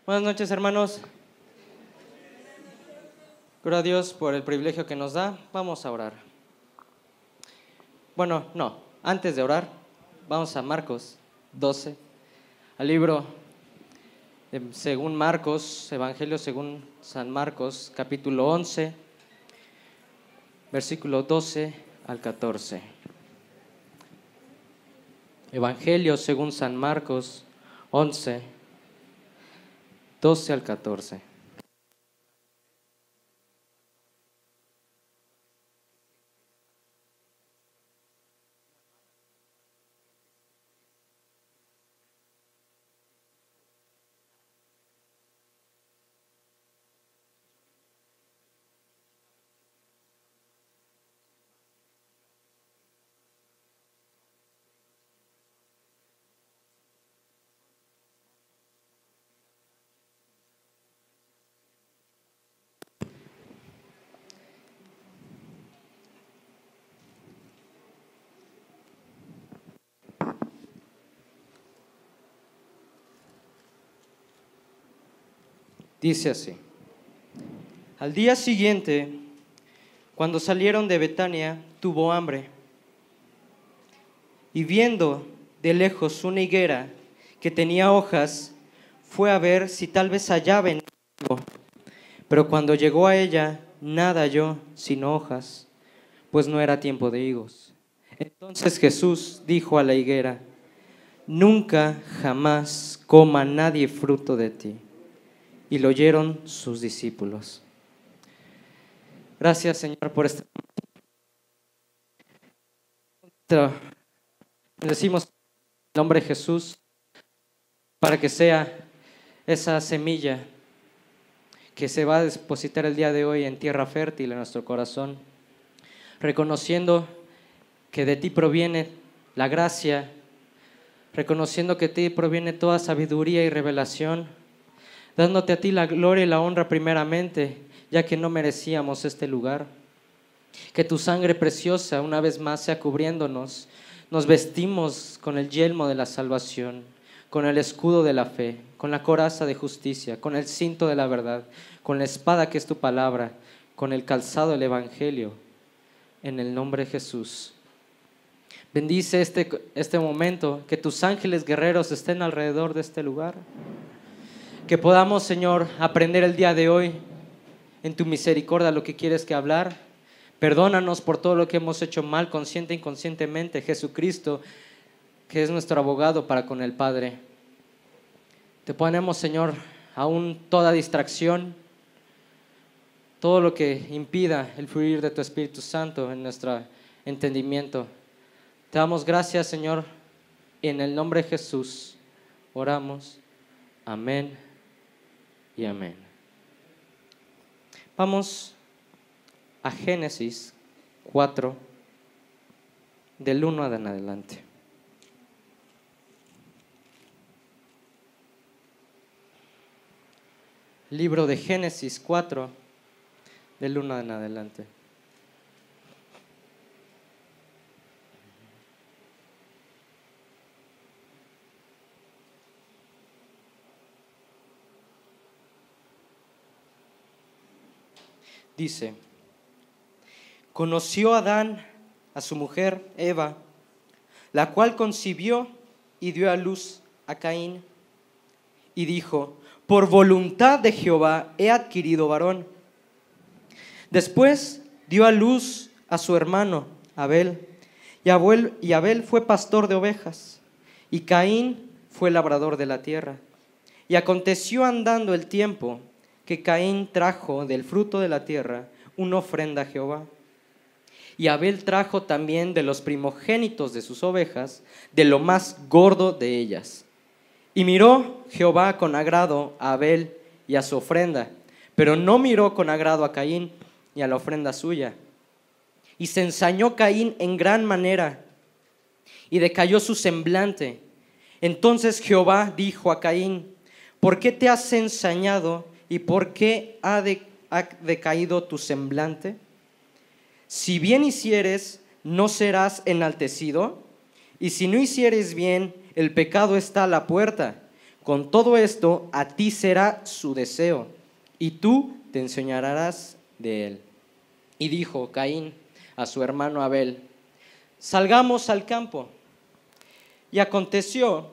Buenas noches, hermanos. Gloria a Dios por el privilegio que nos da. Vamos a orar. Bueno, no, antes de orar, vamos a Marcos 12, al libro según Marcos, Evangelio según San Marcos, capítulo 11, versículo 12 al 14. Evangelio según San Marcos 11, 12 al 14. Dice así: al día siguiente, cuando salieron de Betania, tuvo hambre. Y viendo de lejos una higuera que tenía hojas, fue a ver si tal vez hallaba en ella algo. Pero cuando llegó a ella, nada halló sino hojas, pues no era tiempo de higos. Entonces Jesús dijo a la higuera: nunca jamás coma nadie fruto de ti. Y lo oyeron sus discípulos. Gracias, Señor, por este momento. Decimos en el nombre de Jesús para que sea esa semilla que se va a depositar el día de hoy en tierra fértil en nuestro corazón, reconociendo que de ti proviene la gracia, reconociendo que de ti proviene toda sabiduría y revelación, dándote a ti la gloria y la honra primeramente, ya que no merecíamos este lugar. Que tu sangre preciosa una vez más sea cubriéndonos. Nos vestimos con el yelmo de la salvación, con el escudo de la fe, con la coraza de justicia, con el cinto de la verdad, con la espada que es tu palabra, con el calzado del evangelio, en el nombre de Jesús. Bendice este momento, que tus ángeles guerreros estén alrededor de este lugar. Que podamos, Señor, aprender el día de hoy en tu misericordia lo que quieres que hablar. Perdónanos por todo lo que hemos hecho mal, consciente e inconscientemente. Jesucristo, que es nuestro abogado para con el Padre. Te ponemos, Señor, aún toda distracción, todo lo que impida el fluir de tu Espíritu Santo en nuestro entendimiento. Te damos gracias, Señor, en el nombre de Jesús oramos. Amén y amén. Vamos a Génesis 4, del 1 en adelante. Libro de Génesis 4, del 1 en adelante. Dice: conoció Adán a su mujer Eva, la cual concibió y dio a luz a Caín, y dijo: por voluntad de Jehová he adquirido varón. Después dio a luz a su hermano Abel, y Abel fue pastor de ovejas, y Caín fue labrador de la tierra. Y aconteció andando el tiempo que Caín trajo del fruto de la tierra una ofrenda a Jehová. Y Abel trajo también de los primogénitos de sus ovejas, de lo más gordo de ellas. Y miró Jehová con agrado a Abel y a su ofrenda, pero no miró con agrado a Caín y a la ofrenda suya. Y se ensañó Caín en gran manera, y decayó su semblante. Entonces Jehová dijo a Caín: ¿por qué te has ensañado y por qué ha decaído tu semblante? Si bien hicieres, ¿no serás enaltecido? Y si no hicieres bien, el pecado está a la puerta. Con todo esto, a ti será su deseo, y tú te enseñarás de él. Y dijo Caín a su hermano Abel: salgamos al campo. Y aconteció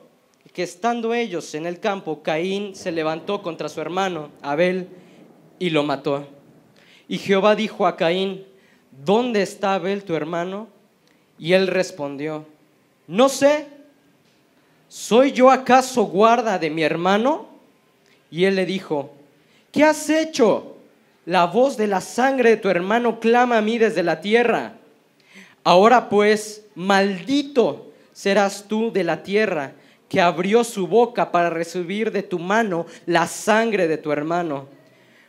que estando ellos en el campo, Caín se levantó contra su hermano Abel y lo mató. Y Jehová dijo a Caín: ¿dónde está Abel tu hermano? Y él respondió: no sé, ¿soy yo acaso guarda de mi hermano? Y él le dijo: ¿qué has hecho? La voz de la sangre de tu hermano clama a mí desde la tierra. Ahora pues, maldito serás tú de la tierra, que abrió su boca para recibir de tu mano la sangre de tu hermano.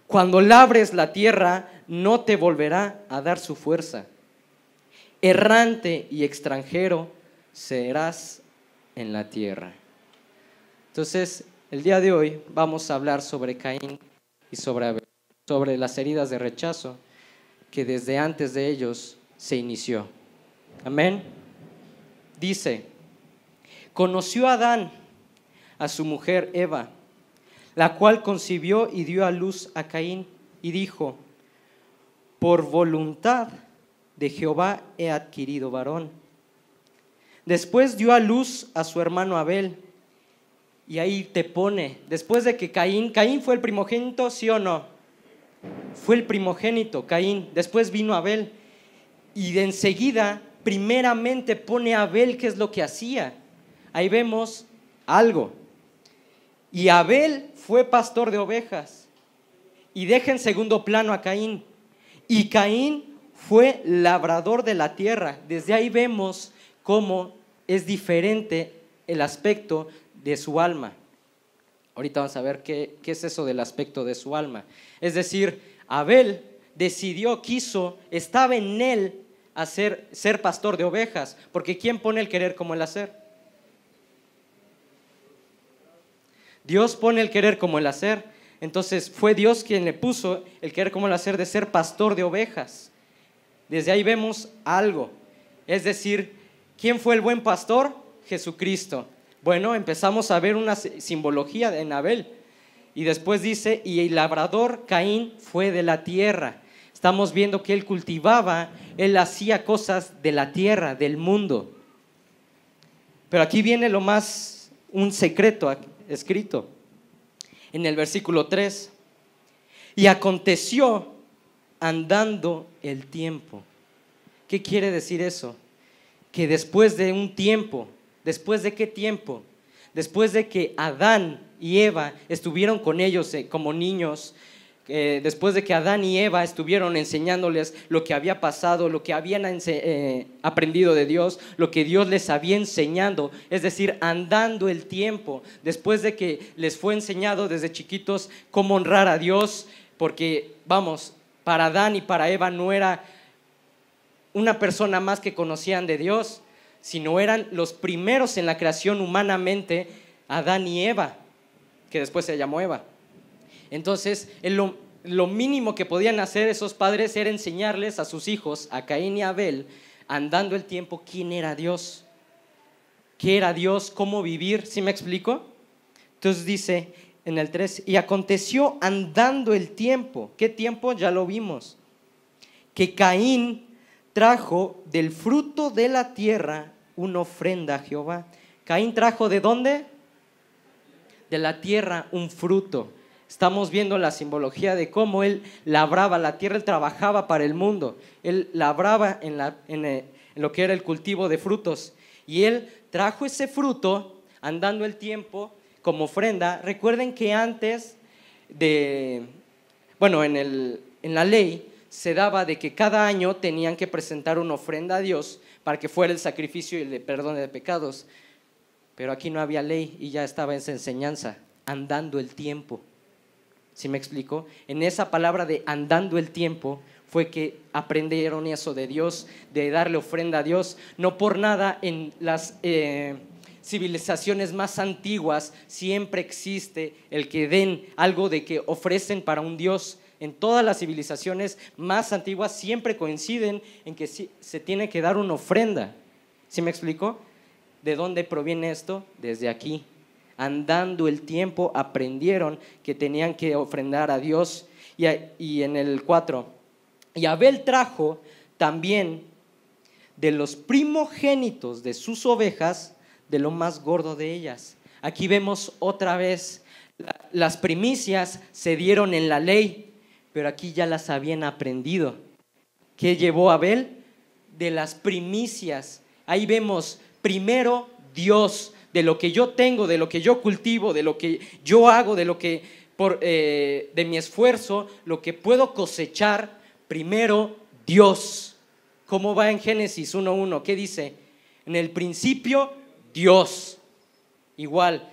Cuando labres la tierra, no te volverá a dar su fuerza. Errante y extranjero serás en la tierra. Entonces, el día de hoy vamos a hablar sobre Caín y sobre Abel, sobre las heridas de rechazo que desde antes de ellos se inició. Amén. Dice: conoció Adán a su mujer Eva, la cual concibió y dio a luz a Caín, y dijo: por voluntad de Jehová he adquirido varón. Después dio a luz a su hermano Abel. Y ahí te pone, después de que Caín fue el primogénito, ¿sí o no? Fue el primogénito, Caín. Después vino Abel. Y de enseguida, primeramente pone a Abel, ¿qué es lo que hacía? Ahí vemos algo. Y Abel fue pastor de ovejas. Y deja en segundo plano a Caín. Y Caín fue labrador de la tierra. Desde ahí vemos cómo es diferente el aspecto de su alma. Ahorita vamos a ver qué es eso del aspecto de su alma. Es decir, Abel decidió, quiso, estaba en él ser pastor de ovejas, porque ¿quién pone el querer como el hacer? Dios pone el querer como el hacer. Entonces fue Dios quien le puso el querer como el hacer de ser pastor de ovejas. Desde ahí vemos algo. Es decir, ¿quién fue el buen pastor? Jesucristo. Bueno, empezamos a ver una simbología en Abel. Y después dice: y el labrador Caín fue de la tierra. Estamos viendo que él cultivaba, él hacía cosas de la tierra, del mundo. Pero aquí viene lo más, un secreto escrito en el versículo 3. Y aconteció andando el tiempo. ¿Qué quiere decir eso? Que después de un tiempo, ¿después de qué tiempo? Después de que Adán y Eva estuvieron con ellos como niños, después de que Adán y Eva estuvieron enseñándoles lo que había pasado, lo que habían aprendido de Dios, lo que Dios les había enseñado, es decir, andando el tiempo, después de que les fue enseñado desde chiquitos cómo honrar a Dios, porque vamos, para Adán y para Eva no era una persona más que conocían de Dios, sino eran los primeros en la creación humanamente, Adán y Eva, que después se llamó Eva. Entonces, lo mínimo que podían hacer esos padres era enseñarles a sus hijos, a Caín y a Abel, andando el tiempo, quién era Dios, qué era Dios, cómo vivir. ¿Sí me explico? Entonces dice en el 3, y aconteció andando el tiempo. ¿Qué tiempo? Ya lo vimos. Que Caín trajo del fruto de la tierra una ofrenda a Jehová. Caín trajo ¿de dónde? De la tierra un fruto. Estamos viendo la simbología de cómo él labraba la tierra, él trabajaba para el mundo, él labraba en lo que era el cultivo de frutos, y él trajo ese fruto andando el tiempo como ofrenda. Recuerden que antes en la ley se daba de que cada año tenían que presentar una ofrenda a Dios para que fuera el sacrificio y el perdón de pecados, pero aquí no había ley y ya estaba esa enseñanza, andando el tiempo. ¿Sí me explico? En esa palabra de andando el tiempo fue que aprendieron eso de Dios, de darle ofrenda a Dios. No por nada en las civilizaciones más antiguas siempre existe el que den algo de que ofrecen para un Dios. En todas las civilizaciones más antiguas siempre coinciden en que se tiene que dar una ofrenda. ¿Sí me explico? ¿De dónde proviene esto? Desde aquí. andando el tiempo, aprendieron que tenían que ofrendar a Dios. Y en el 4, y Abel trajo también de los primogénitos de sus ovejas, de lo más gordo de ellas. Aquí vemos otra vez, las primicias se dieron en la ley, pero aquí ya las habían aprendido. ¿Qué llevó Abel? De las primicias. Ahí vemos primero Dios, de lo que yo tengo, de lo que yo cultivo, de lo que yo hago, de lo que de mi esfuerzo, lo que puedo cosechar, primero Dios. ¿Cómo va en Génesis 1:1? ¿Qué dice? En el principio, Dios. Igual,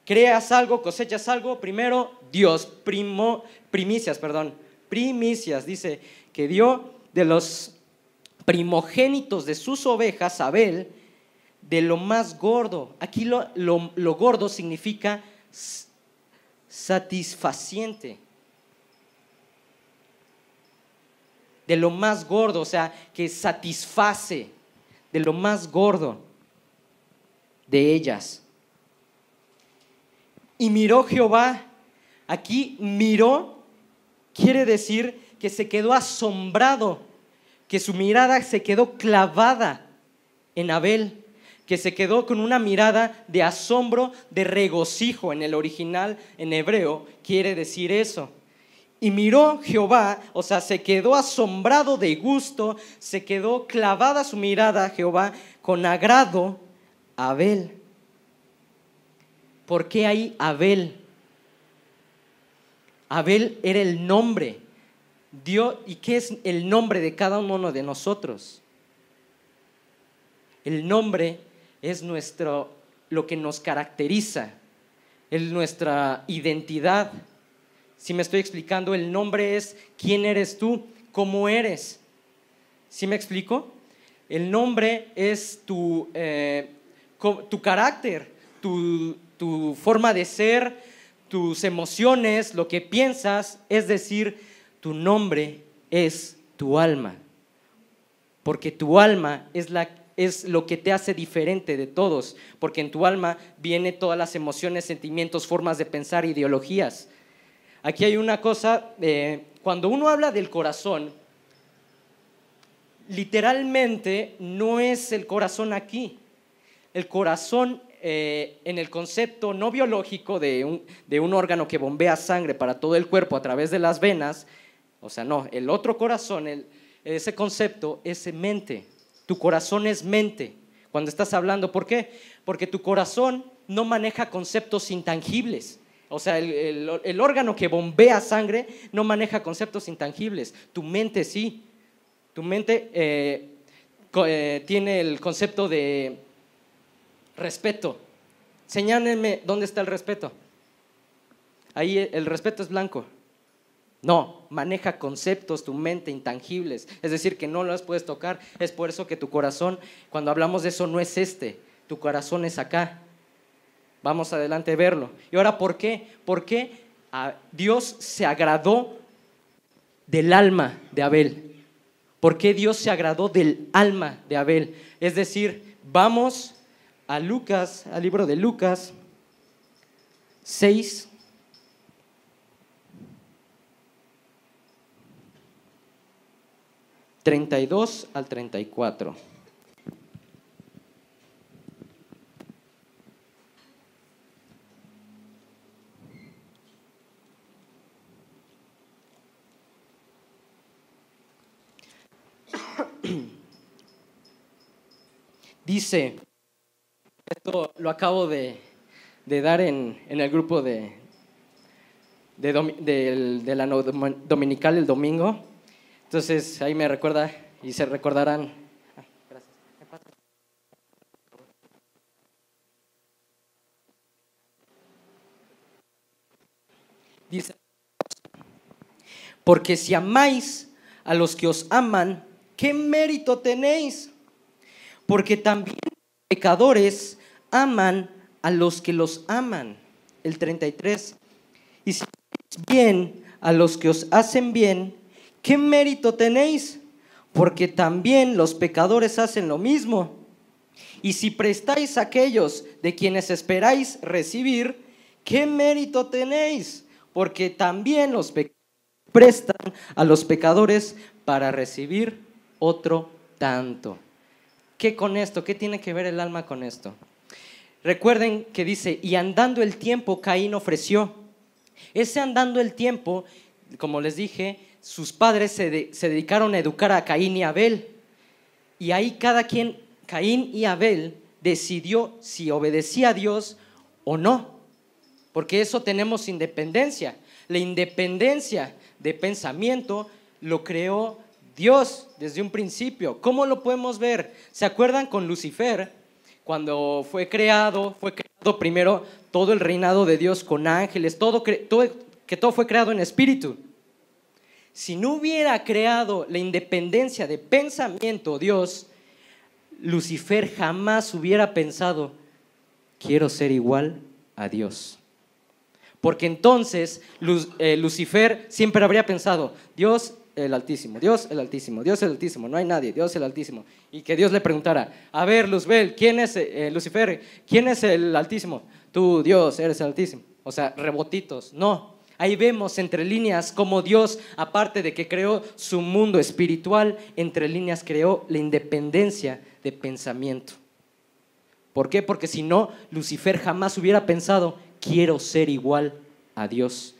creas algo, cosechas algo, primero Dios. Primicias, dice que dio de los primogénitos de sus ovejas, Abel, de lo más gordo. Aquí lo gordo significa satisfaciente. De lo más gordo, o sea, que satisface, de lo más gordo de ellas. Y miró Jehová, aquí miró quiere decir que se quedó asombrado, que su mirada se quedó clavada en Abel, que se quedó con una mirada de asombro, de regocijo. En el original, en hebreo, quiere decir eso. Y miró Jehová, o sea, se quedó asombrado de gusto, se quedó clavada su mirada Jehová con agrado a Abel. ¿Por qué ahí Abel? Abel era el nombre. Dios, ¿y qué es el nombre de cada uno de nosotros? El nombre es lo que nos caracteriza, es nuestra identidad. Si me estoy explicando, el nombre es quién eres tú, cómo eres. ¿Sí me explico? El nombre es tu carácter, tu forma de ser, tus emociones, lo que piensas. Es decir, tu nombre es tu alma, porque tu alma es lo que te hace diferente de todos, porque en tu alma vienen todas las emociones, sentimientos, formas de pensar, ideologías. Aquí hay una cosa, cuando uno habla del corazón, literalmente no es el corazón aquí. El corazón, en el concepto no biológico de un órgano que bombea sangre para todo el cuerpo a través de las venas, o sea, no, el otro corazón, ese concepto es mente. Tu corazón es mente cuando estás hablando. ¿Por qué? Porque tu corazón no maneja conceptos intangibles. O sea, el órgano que bombea sangre no maneja conceptos intangibles. Tu mente sí. Tu mente tiene el concepto de respeto. Señálenme dónde está el respeto. Ahí el respeto es blanco. No, maneja conceptos, tu mente, intangibles. Es decir, que no los puedes tocar. Es por eso que tu corazón, cuando hablamos de eso, no es tu corazón es acá. Vamos adelante a verlo. Y ahora, ¿por qué? Porque Dios se agradó del alma de Abel. ¿Por qué Dios se agradó del alma de Abel? Es decir, vamos a Lucas, al libro de Lucas 6. (32 al 34). Dice, esto lo acabo de dar en el grupo de la dominical el domingo. Entonces ahí me recuerda y se recordarán. Gracias. Dice, porque si amáis a los que os aman, ¿qué mérito tenéis? Porque también los pecadores aman a los que los aman. El 33. Y si hacéis bien a los que os hacen bien, ¿qué mérito tenéis? Porque también los pecadores hacen lo mismo. Y si prestáis a aquellos de quienes esperáis recibir, ¿qué mérito tenéis? Porque también los pecadores prestan a los pecadores para recibir otro tanto. ¿Qué con esto? ¿Qué tiene que ver el alma con esto? Recuerden que dice, y andando el tiempo, Caín ofreció. Ese andando el tiempo, como les dije, sus padres se dedicaron a educar a Caín y Abel. Y ahí cada quien, Caín y Abel, decidió si obedecía a Dios o no. Porque eso tenemos independencia. La independencia de pensamiento lo creó Dios desde un principio. ¿Cómo lo podemos ver? ¿Se acuerdan con Lucifer? Cuando fue creado primero todo el reinado de Dios con ángeles, que todo fue creado en espíritu. Si no hubiera creado la independencia de pensamiento Dios, Lucifer jamás hubiera pensado, quiero ser igual a Dios. Porque entonces Lucifer siempre habría pensado, Dios el Altísimo, Dios el Altísimo, Dios el Altísimo, no hay nadie, Dios el Altísimo. Y que Dios le preguntara, a ver, Luzbel, ¿quién es Lucifer? ¿Quién es el Altísimo? Tú, Dios, eres el Altísimo. O sea, rebotitos. No, ahí vemos entre líneas cómo Dios, aparte de que creó su mundo espiritual, entre líneas creó la independencia de pensamiento. ¿Por qué? Porque si no, Lucifer jamás hubiera pensado, quiero ser igual a Dios.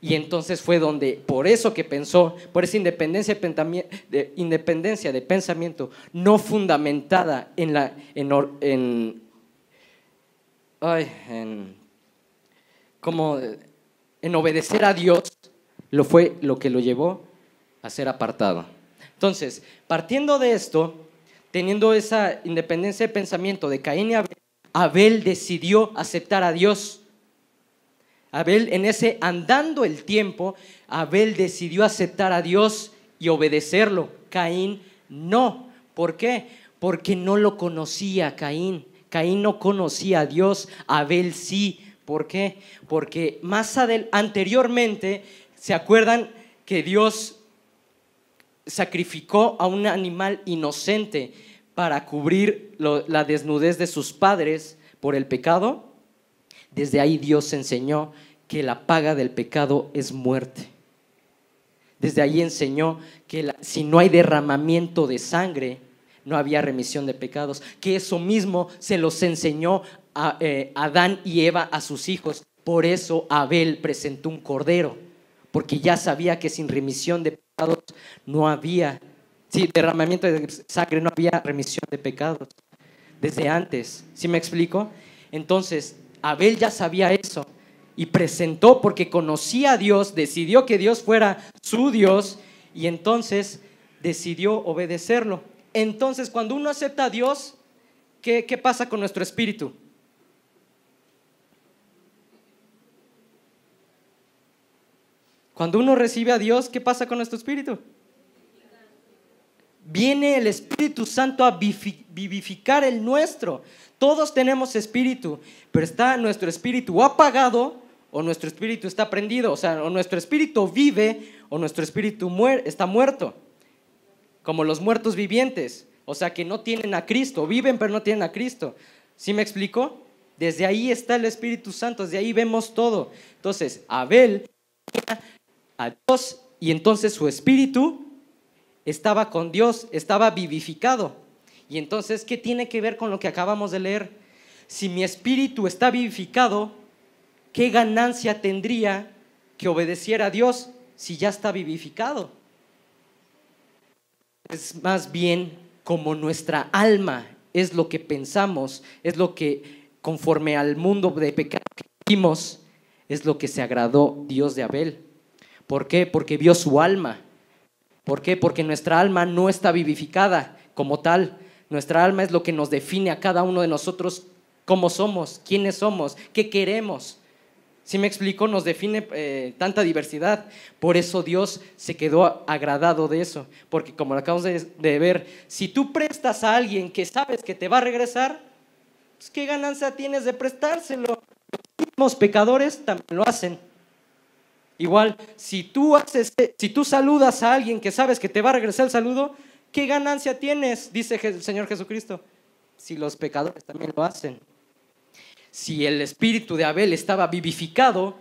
Y entonces fue donde, por eso que pensó, por esa independencia de pensamiento no fundamentada en obedecer a Dios, fue lo que lo llevó a ser apartado. Entonces, partiendo de esto, teniendo esa independencia de pensamiento de Caín y Abel, Abel decidió aceptar a Dios. Abel, en ese andando el tiempo, Abel decidió aceptar a Dios y obedecerlo. Caín no. ¿Por qué? Porque no lo conocía Caín. Caín no conocía a Dios, Abel sí. ¿Por qué? Porque anteriormente, ¿se acuerdan que Dios sacrificó a un animal inocente para cubrir la desnudez de sus padres por el pecado? Desde ahí Dios enseñó que la paga del pecado es muerte. Desde ahí enseñó que si no hay derramamiento de sangre, no había remisión de pecados. Que eso mismo se los enseñó a Adán y Eva a sus hijos. Por eso Abel presentó un cordero, porque ya sabía que sin remisión de pecados no había, derramamiento de sangre, no había remisión de pecados. Desde antes, ¿sí me explico? Entonces, Abel ya sabía eso y presentó porque conocía a Dios, decidió que Dios fuera su Dios y entonces decidió obedecerlo. Entonces, cuando uno acepta a Dios, ¿qué pasa con nuestro espíritu? Cuando uno recibe a Dios, ¿qué pasa con nuestro espíritu? Viene el Espíritu Santo a vivificar el nuestro. Todos tenemos espíritu, pero está nuestro espíritu apagado o nuestro espíritu está prendido. O sea, o nuestro espíritu vive o nuestro espíritu está muerto. Como los muertos vivientes. O sea, que no tienen a Cristo, viven pero no tienen a Cristo. ¿Sí me explico? Desde ahí está el Espíritu Santo, desde ahí vemos todo. Entonces, Abel a Dios y entonces su espíritu estaba con Dios, estaba vivificado. Y entonces, ¿qué tiene que ver con lo que acabamos de leer? Si mi espíritu está vivificado, ¿qué ganancia tendría que obedeciera a Dios si ya está vivificado? Es más bien como nuestra alma es lo que pensamos, es lo que conforme al mundo de pecado que vivimos, es lo que se agradó Dios de Abel. ¿Por qué? Porque vio su alma. ¿Por qué? Porque nuestra alma no está vivificada como tal. Nuestra alma es lo que nos define a cada uno de nosotros cómo somos, quiénes somos, qué queremos. ¿Sí me explico? Nos define tanta diversidad. Por eso Dios se quedó agradado de eso. Porque como lo acabamos de ver, si tú prestas a alguien que sabes que te va a regresar, pues ¿qué ganancia tienes de prestárselo? Los mismos pecadores también lo hacen. Igual, si tú saludas a alguien que sabes que te va a regresar el saludo, ¿qué ganancia tienes? Dice el Señor Jesucristo. si los pecadores también lo hacen? Si el espíritu de Abel estaba vivificado,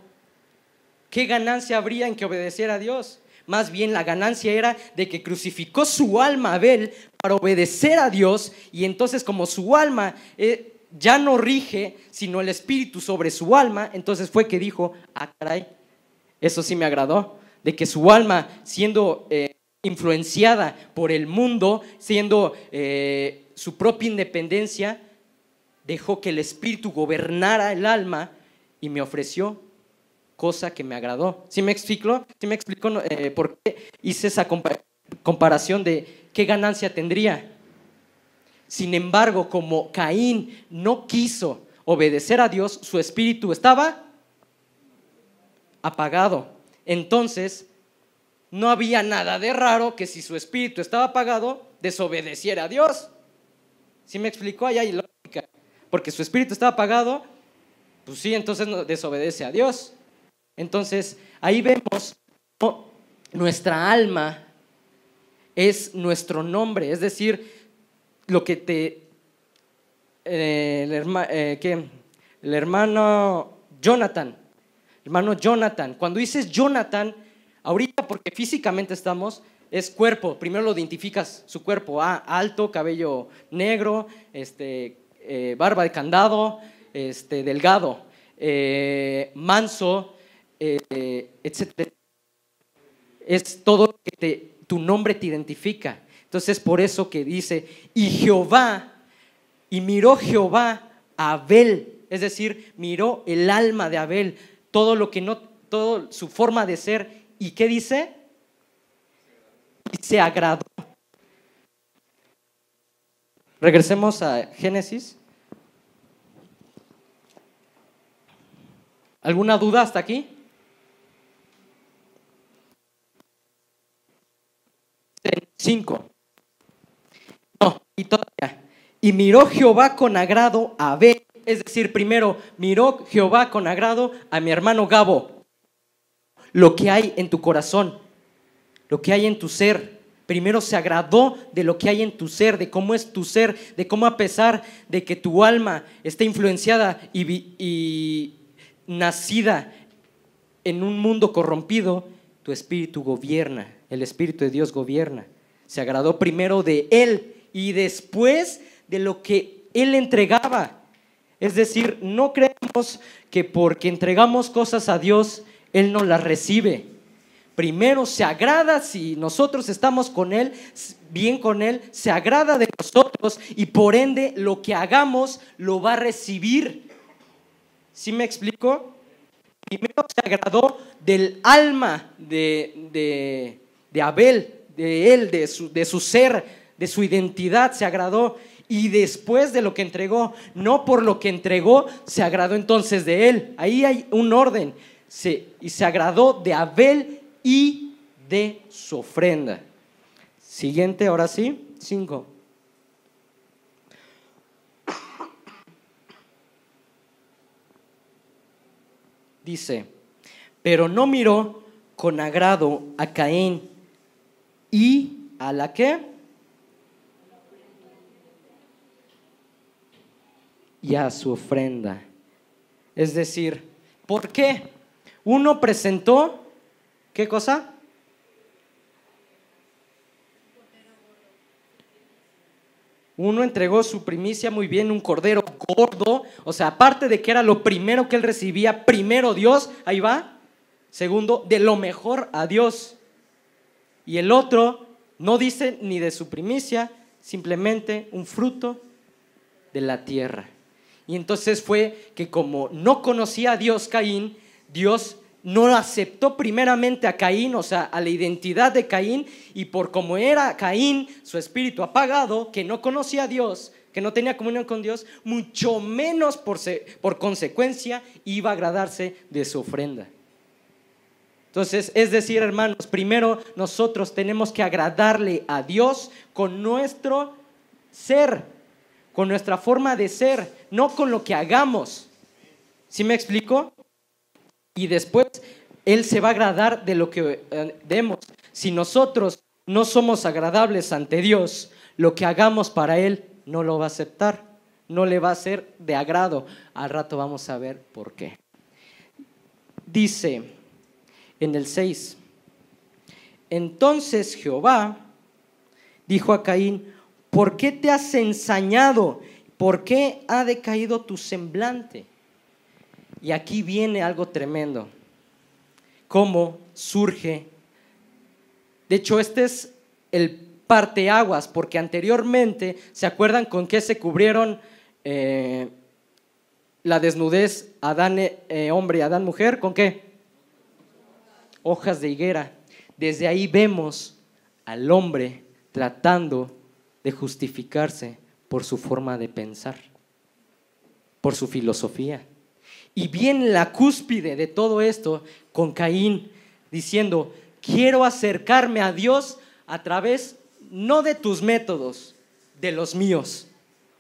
¿qué ganancia habría en que obedeciera a Dios? Más bien la ganancia era de que crucificó su alma Abel para obedecer a Dios, y entonces como su alma ya no rige, sino el espíritu sobre su alma, entonces fue que dijo, caray, eso sí me agradó, de que su alma siendo influenciada por el mundo, siendo su propia independencia, dejó que el espíritu gobernara el alma y me ofreció cosa que me agradó. ¿Sí me explico? ¿Sí me explico por qué hice esa comparación de qué ganancia tendría? Sin embargo, como Caín no quiso obedecer a Dios, su espíritu estaba apagado. Entonces, no había nada de raro que si su espíritu estaba apagado, desobedeciera a Dios. ¿Sí me explicó? Ahí hay lógica. Porque su espíritu estaba apagado, pues sí, entonces no desobedece a Dios. Entonces, ahí vemos cómo nuestra alma es nuestro nombre, es decir, lo que el hermano Jonathan, cuando dices Jonathan, ahorita porque físicamente es cuerpo, primero lo identificas, su cuerpo, alto, cabello negro, barba de candado, delgado, manso, etcétera. Es todo lo que tu nombre te identifica. Entonces por eso que dice, y miró Jehová a Abel, es decir, miró el alma de Abel, todo su forma de ser, ¿y qué dice? Y se agradó. Regresemos a Génesis. ¿Alguna duda hasta aquí? Cinco. No, y todavía. Y miró Jehová con agrado a Abel, es decir, primero miró Jehová con agrado a mi hermano Gabo. Lo que hay en tu corazón, lo que hay en tu ser. Primero se agradó de lo que hay en tu ser, de cómo es tu ser, de cómo a pesar de que tu alma está influenciada y nacida en un mundo corrompido, tu espíritu gobierna, el espíritu de Dios gobierna. Se agradó primero de Él y después de lo que Él entregaba. Es decir, no creemos que porque entregamos cosas a Dios, Él no las recibe. Primero se agrada, si nosotros estamos con Él, bien con Él, se agrada de nosotros y por ende lo que hagamos lo va a recibir. ¿Sí me explico? Primero se agradó del alma de Abel, de él, de su ser, de su identidad, se agradó. Y después de lo que entregó, no por lo que entregó, se agradó entonces de él. Ahí hay un orden. Y se agradó de Abel y de su ofrenda. Siguiente, ahora sí, 5. Dice, pero no miró con agrado a Caín y a la ¿qué? Y a su ofrenda. Es decir, ¿por qué? Uno presentó, ¿qué cosa? Uno entregó su primicia muy bien, un cordero gordo, o sea, aparte de que era lo primero que él recibía, primero Dios, ahí va. Segundo, de lo mejor a Dios. Y el otro no dice ni de su primicia, simplemente un fruto de la tierra. Y entonces fue que como no conocía a Dios Caín, Dios no aceptó primeramente a Caín, o sea, a la identidad de Caín, y por como era Caín, su espíritu apagado, que no conocía a Dios, que no tenía comunión con Dios, mucho menos por consecuencia iba a agradarse de su ofrenda. Entonces, es decir, hermanos, primero nosotros tenemos que agradarle a Dios con nuestro ser, con nuestra forma de ser, no con lo que hagamos. ¿Sí me explico? Y después Él se va a agradar de lo que demos. Si nosotros no somos agradables ante Dios, lo que hagamos para Él no lo va a aceptar. no le va a ser de agrado. Al rato vamos a ver por qué. Dice en el 6, entonces Jehová dijo a Caín, ¿por qué te has ensañado? ¿Por qué ha decaído tu semblante? Y aquí viene algo tremendo. ¿Cómo surge? De hecho, este es el parteaguas, porque anteriormente, ¿se acuerdan con qué se cubrieron la desnudez Adán hombre y Adán mujer? ¿Con qué? Hojas de higuera. Desde ahí vemos al hombre tratando de justificarse por su forma de pensar, por su filosofía. Y viene la cúspide de todo esto con Caín diciendo, quiero acercarme a Dios a través no de tus métodos, de los míos,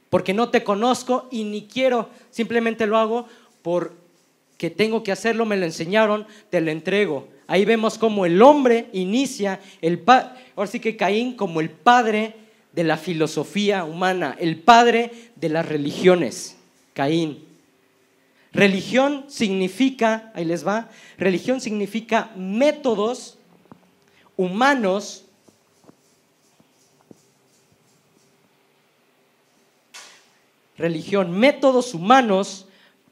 porque no te conozco y ni quiero, simplemente lo hago porque tengo que hacerlo, me lo enseñaron, te lo entrego. Ahí vemos cómo el hombre inicia, ahora sí que Caín como el padre de la filosofía humana, el padre de las religiones, Caín. Religión significa, ahí les va, religión significa métodos humanos métodos humanos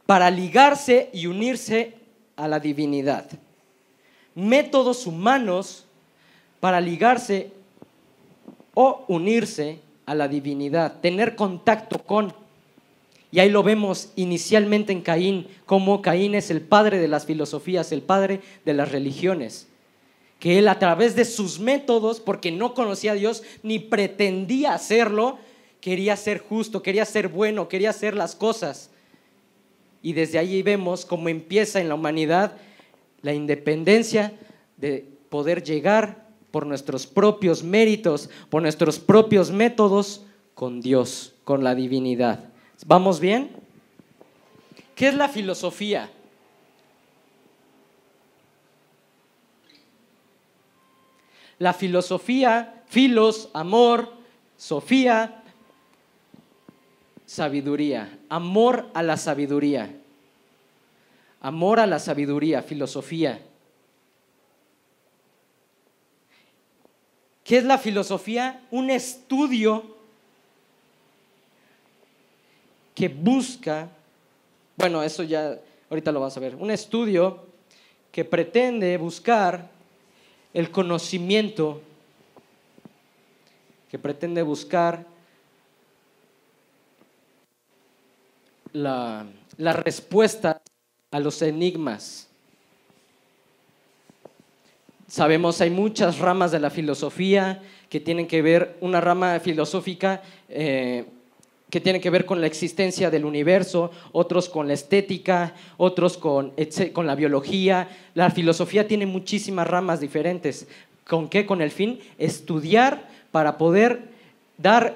para ligarse y unirse a la divinidad. Métodos humanos para ligarse o unirse a la divinidad, tener contacto con. Y ahí lo vemos inicialmente en Caín, como Caín es el padre de las filosofías, el padre de las religiones. Que él a través de sus métodos, porque no conocía a Dios ni pretendía hacerlo, quería ser justo, quería ser bueno, quería hacer las cosas. Y desde allí vemos cómo empieza en la humanidad la independencia de poder llegar por nuestros propios méritos, por nuestros propios métodos con Dios, con la divinidad. ¿Vamos bien? ¿Qué es la filosofía? La filosofía, filos, amor, sofía, sabiduría, amor a la sabiduría. Amor a la sabiduría, filosofía. ¿Qué es la filosofía? Un estudio que busca, bueno, eso ya ahorita lo vas a ver, un estudio que pretende buscar el conocimiento, que pretende buscar la respuesta a los enigmas. Sabemos, hay muchas ramas de la filosofía que tienen que ver, una rama filosófica que tiene que ver con la existencia del universo, otros con la estética, otros con la biología. La filosofía tiene muchísimas ramas diferentes. ¿Con qué? Con el fin estudiar para poder dar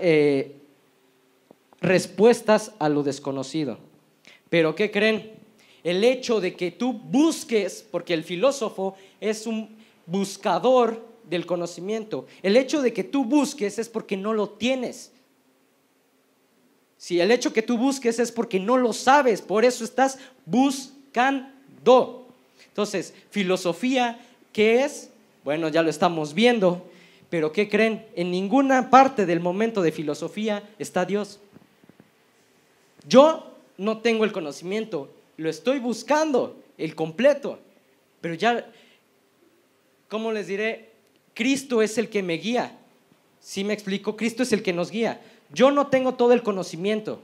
respuestas a lo desconocido. Pero ¿qué creen? El hecho de que tú busques, porque el filósofo es un buscador del conocimiento, el hecho de que tú busques es porque no lo tienes. Si el hecho que tú busques es porque no lo sabes, por eso estás buscando. Entonces, filosofía, ¿qué es? Bueno, ya lo estamos viendo, pero ¿qué creen? En ninguna parte del momento de filosofía está Dios. Yo no tengo el conocimiento, lo estoy buscando, el completo, pero ya, ¿cómo les diré? Cristo es el que me guía. ¿Sí me explico? Cristo es el que nos guía. Yo no tengo todo el conocimiento,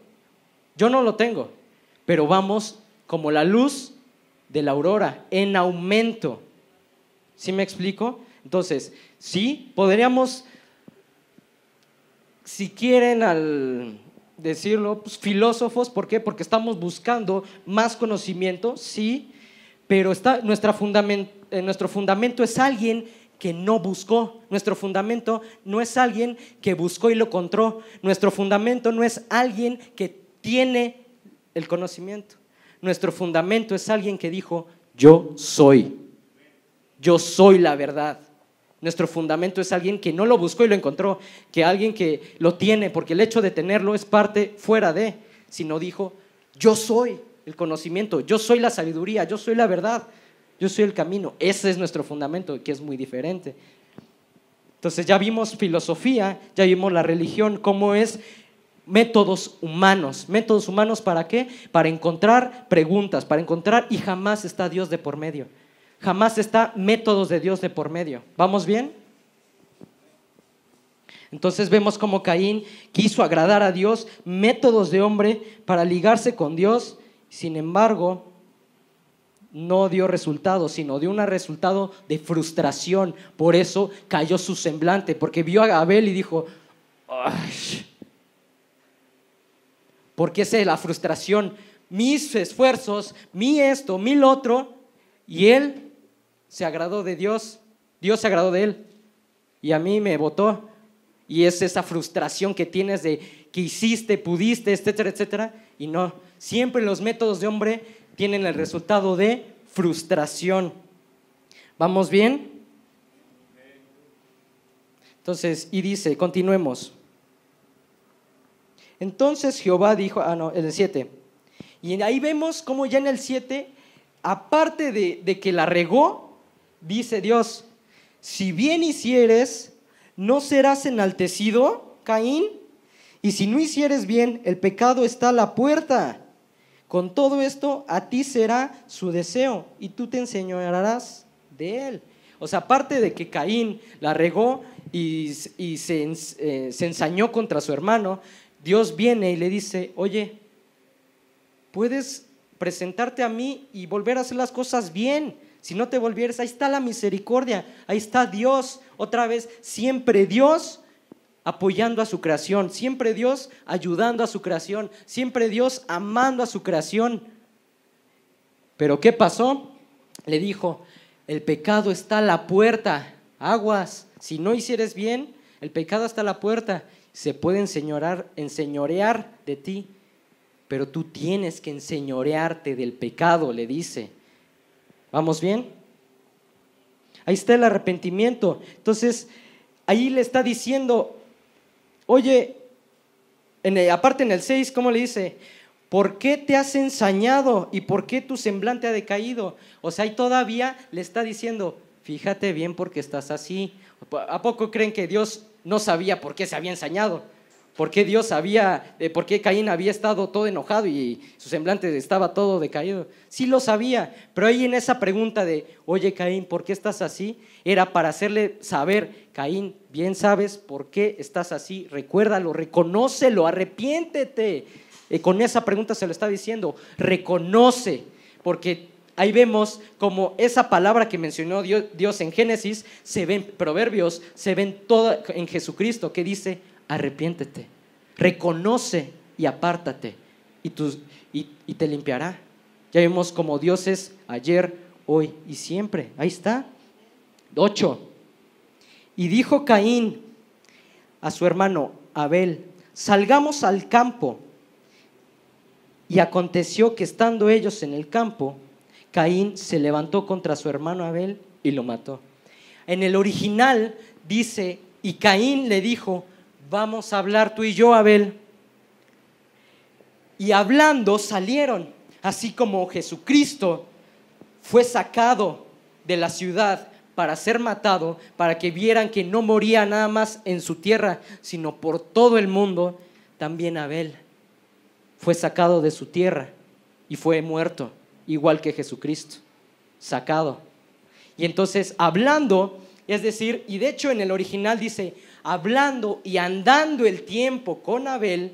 yo no lo tengo, pero vamos como la luz de la aurora, en aumento. ¿Sí me explico? Entonces, sí, podríamos, si quieren al decirlo, pues, filósofos, ¿por qué? Porque estamos buscando más conocimiento, sí, pero nuestro fundamento es alguien que no buscó. Nuestro fundamento no es alguien que buscó y lo encontró. Nuestro fundamento no es alguien que tiene el conocimiento. Nuestro fundamento es alguien que dijo, yo soy la verdad. Nuestro fundamento es alguien que no lo buscó y lo encontró, que alguien que lo tiene, porque el hecho de tenerlo es parte fuera de. sino dijo, yo soy el conocimiento, yo soy la sabiduría, yo soy la verdad, yo soy el camino. Ese es nuestro fundamento, que es muy diferente. Entonces ya vimos filosofía, ya vimos la religión, cómo es métodos humanos. ¿Métodos humanos para qué? Para encontrar preguntas, para encontrar, y jamás está Dios de por medio. Jamás está métodos de Dios de por medio. ¿Vamos bien? Entonces vemos cómo Caín quiso agradar a Dios, métodos de hombre para ligarse con Dios, sin embargo, no dio resultado, sino dio un resultado de frustración. Por eso cayó su semblante, porque vio a Abel y dijo, ¡ay! Porque esa es la frustración, mis esfuerzos, mi esto, mi lo otro, y él se agradó de Dios, Dios se agradó de él, y a mí me votó. Y es esa frustración que tienes de que hiciste, pudiste, etcétera, etcétera. Y no, siempre los métodos de hombre tienen el resultado de frustración. ¿Vamos bien? Entonces, y dice, continuemos. Entonces Jehová dijo, en el 7. Y ahí vemos cómo ya en el 7, aparte de que la regó, dice Dios, si bien hicieres, ¿no serás enaltecido, Caín? Y si no hicieres bien, el pecado está a la puerta. Con todo esto, a ti será su deseo, y tú te enseñorearás de él. O sea, aparte de que Caín la regó y se ensañó contra su hermano, Dios viene y le dice, oye, puedes presentarte a mí y volver a hacer las cosas bien. Si no te volvieres, ahí está la misericordia, ahí está Dios, otra vez, siempre Dios apoyando a su creación, siempre Dios ayudando a su creación, siempre Dios amando a su creación. Pero ¿qué pasó? Le dijo, el pecado está a la puerta, aguas, si no hicieres bien, el pecado está a la puerta, se puede enseñorear de ti, pero tú tienes que enseñorearte del pecado, le dice. ¿Vamos bien? Ahí está el arrepentimiento. Entonces, ahí le está diciendo, oye, aparte en el 6, ¿cómo le dice? ¿Por qué te has ensañado y por qué tu semblante ha decaído? O sea, ahí todavía le está diciendo, fíjate bien porque estás así. ¿A poco creen que Dios no sabía por qué se había ensañado? ¿Por qué Dios sabía, por qué Caín había estado todo enojado y su semblante estaba todo decaído? Sí lo sabía, pero ahí en esa pregunta de, oye Caín, ¿por qué estás así? Era para hacerle saber, Caín, bien sabes por qué estás así, recuérdalo, reconócelo, arrepiéntete. Con esa pregunta se lo está diciendo, reconoce, porque ahí vemos como esa palabra que mencionó Dios en Génesis, se ve en Proverbios, se ve en Jesucristo, que dice, arrepiéntete, reconoce y apártate y te limpiará. Ya vemos como Dios es ayer, hoy y siempre. Ahí está. 8. Y dijo Caín a su hermano Abel, salgamos al campo. Y aconteció que estando ellos en el campo, Caín se levantó contra su hermano Abel y lo mató. En el original dice, y Caín le dijo, vamos a hablar tú y yo, Abel. Y hablando salieron, así como Jesucristo fue sacado de la ciudad para ser matado, para que vieran que no moría nada más en su tierra, sino por todo el mundo, también Abel fue sacado de su tierra y fue muerto, igual que Jesucristo, sacado. Y entonces hablando, es decir, y de hecho en el original dice, hablando y andando el tiempo con Abel,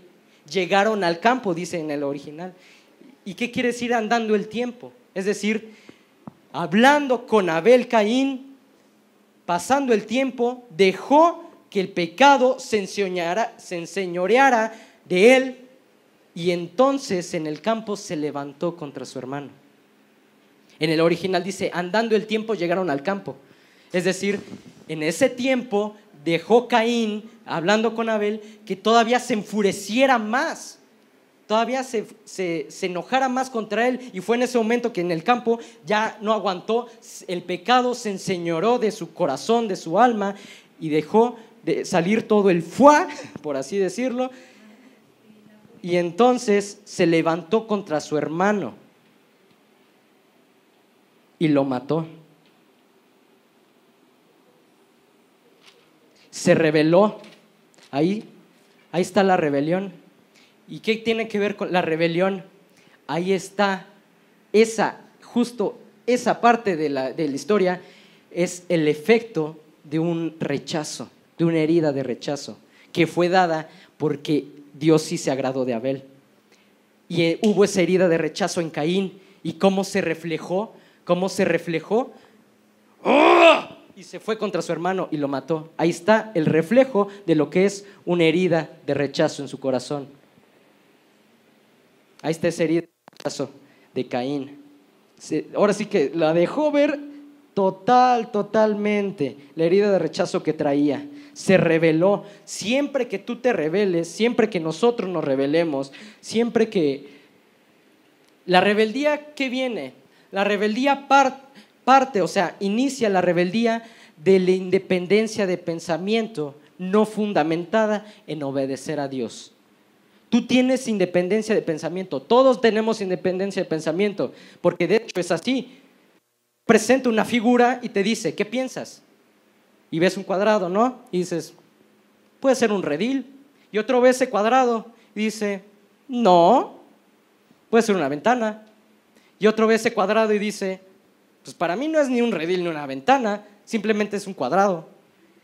llegaron al campo, dice en el original. ¿Y qué quiere decir andando el tiempo? Es decir, hablando con Abel Caín, pasando el tiempo, dejó que el pecado se enseñoreara de él, y entonces en el campo se levantó contra su hermano. En el original dice, andando el tiempo llegaron al campo. Es decir, en ese tiempo dejó Caín, hablando con Abel, que todavía se enfureciera más, todavía se enojara más contra él, y fue en ese momento que en el campo ya no aguantó, el pecado se enseñoró de su corazón, de su alma, y dejó de salir todo el fuá, por así decirlo, Y entonces se levantó contra su hermano y lo mató. Se rebeló. Ahí está la rebelión. ¿Y qué tiene que ver con la rebelión? Ahí está justo esa parte de la historia es el efecto de un rechazo, de una herida de rechazo, que fue dada porque Dios sí se agradó de Abel. Y hubo esa herida de rechazo en Caín. ¿Y cómo se reflejó? ¡Oh! Y se fue contra su hermano y lo mató. Ahí está el reflejo de lo que es una herida de rechazo en su corazón. Ahí está esa herida de rechazo de Caín. Ahora sí que la dejó ver totalmente la herida de rechazo que traía. Se rebeló. Siempre que tú te rebeles, siempre que nosotros nos rebelemos, siempre que la rebeldía, ¿qué viene? La rebeldía parte, o sea, inicia la rebeldía de la independencia de pensamiento no fundamentada en obedecer a Dios. Tú tienes independencia de pensamiento, todos tenemos independencia de pensamiento, porque de hecho es así. Presenta una figura y te dice, ¿qué piensas? Y ves un cuadrado, ¿no? Y dices, puede ser un redil. Y otro ve ese cuadrado y dice, no, puede ser una ventana. Y otro ve ese cuadrado y dice, pues para mí no es ni un redil ni una ventana, simplemente es un cuadrado.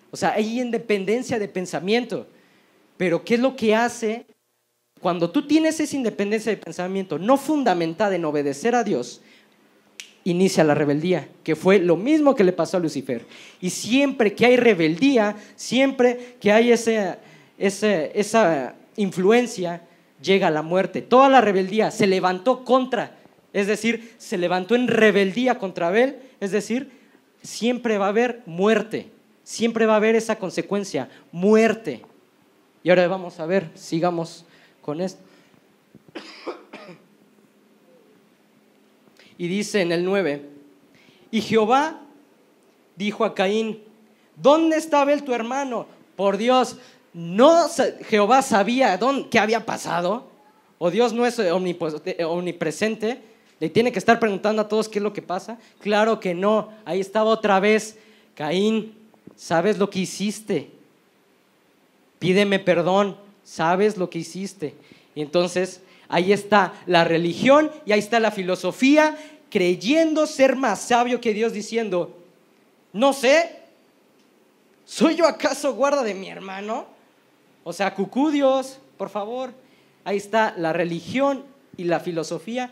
O sea, hay independencia de pensamiento. Pero ¿qué es lo que hace? Cuando tú tienes esa independencia de pensamiento no fundamentada en obedecer a Dios, inicia la rebeldía, que fue lo mismo que le pasó a Lucifer. Y siempre que hay rebeldía, siempre que hay esa influencia, llega la muerte. Toda la rebeldía se levantó contra, es decir, se levantó en rebeldía contra Abel, es decir, siempre va a haber muerte, siempre va a haber esa consecuencia, muerte. Y ahora vamos a ver, sigamos con esto. Y dice en el 9, y Jehová dijo a Caín, ¿dónde está Abel tu hermano? Por Dios, ¿no Jehová sabía qué había pasado? ¿O Dios no es omnipresente? ¿Le tiene que estar preguntando a todos qué es lo que pasa? Claro que no, ahí estaba otra vez. Caín, ¿sabes lo que hiciste? Pídeme perdón, ¿sabes lo que hiciste? Y entonces ahí está la religión y ahí está la filosofía, creyendo ser más sabio que Dios, diciendo, no sé, ¿soy yo acaso guarda de mi hermano? O sea, cucú Dios, por favor. Ahí está la religión y la filosofía,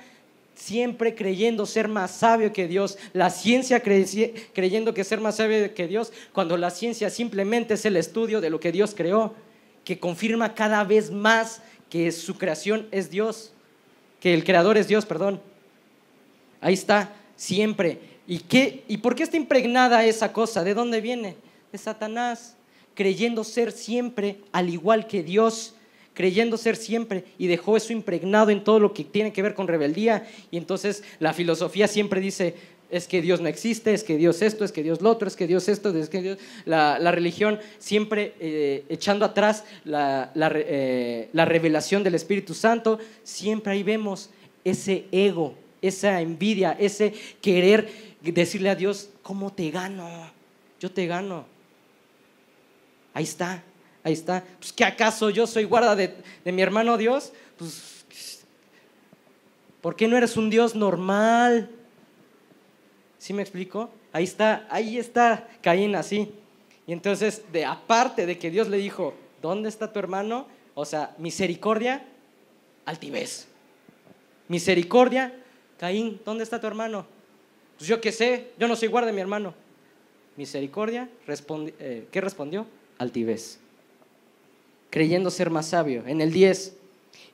siempre creyendo ser más sabio que Dios. La ciencia creyendo que ser más sabio que Dios, cuando la ciencia simplemente es el estudio de lo que Dios creó, que confirma cada vez más que su creación es Dios, que el creador es Dios, perdón. Ahí está, siempre. ¿Y por qué está impregnada esa cosa? ¿De dónde viene? De Satanás, creyendo ser siempre al igual que Dios, creyendo ser siempre, y dejó eso impregnado en todo lo que tiene que ver con rebeldía. Y entonces la filosofía siempre dice, es que Dios no existe, es que Dios esto, es que Dios lo otro, es que Dios esto, es que Dios... La religión siempre echando atrás la revelación del Espíritu Santo, siempre ahí vemos ese ego, esa envidia, ese querer decirle a Dios, ¿cómo te gano? Yo te gano. Ahí está. Pues, ¿qué acaso yo soy guarda de mi hermano Dios? Pues, ¿por qué no eres un Dios normal? ¿Sí me explico? Ahí está Caín así. Y entonces, aparte de que Dios le dijo, ¿dónde está tu hermano? O sea, misericordia, altivez. Misericordia, Caín, ¿dónde está tu hermano? Pues yo qué sé, yo no soy guarda de mi hermano. Misericordia, ¿qué respondió? Altivez. Creyendo ser más sabio. En el 10,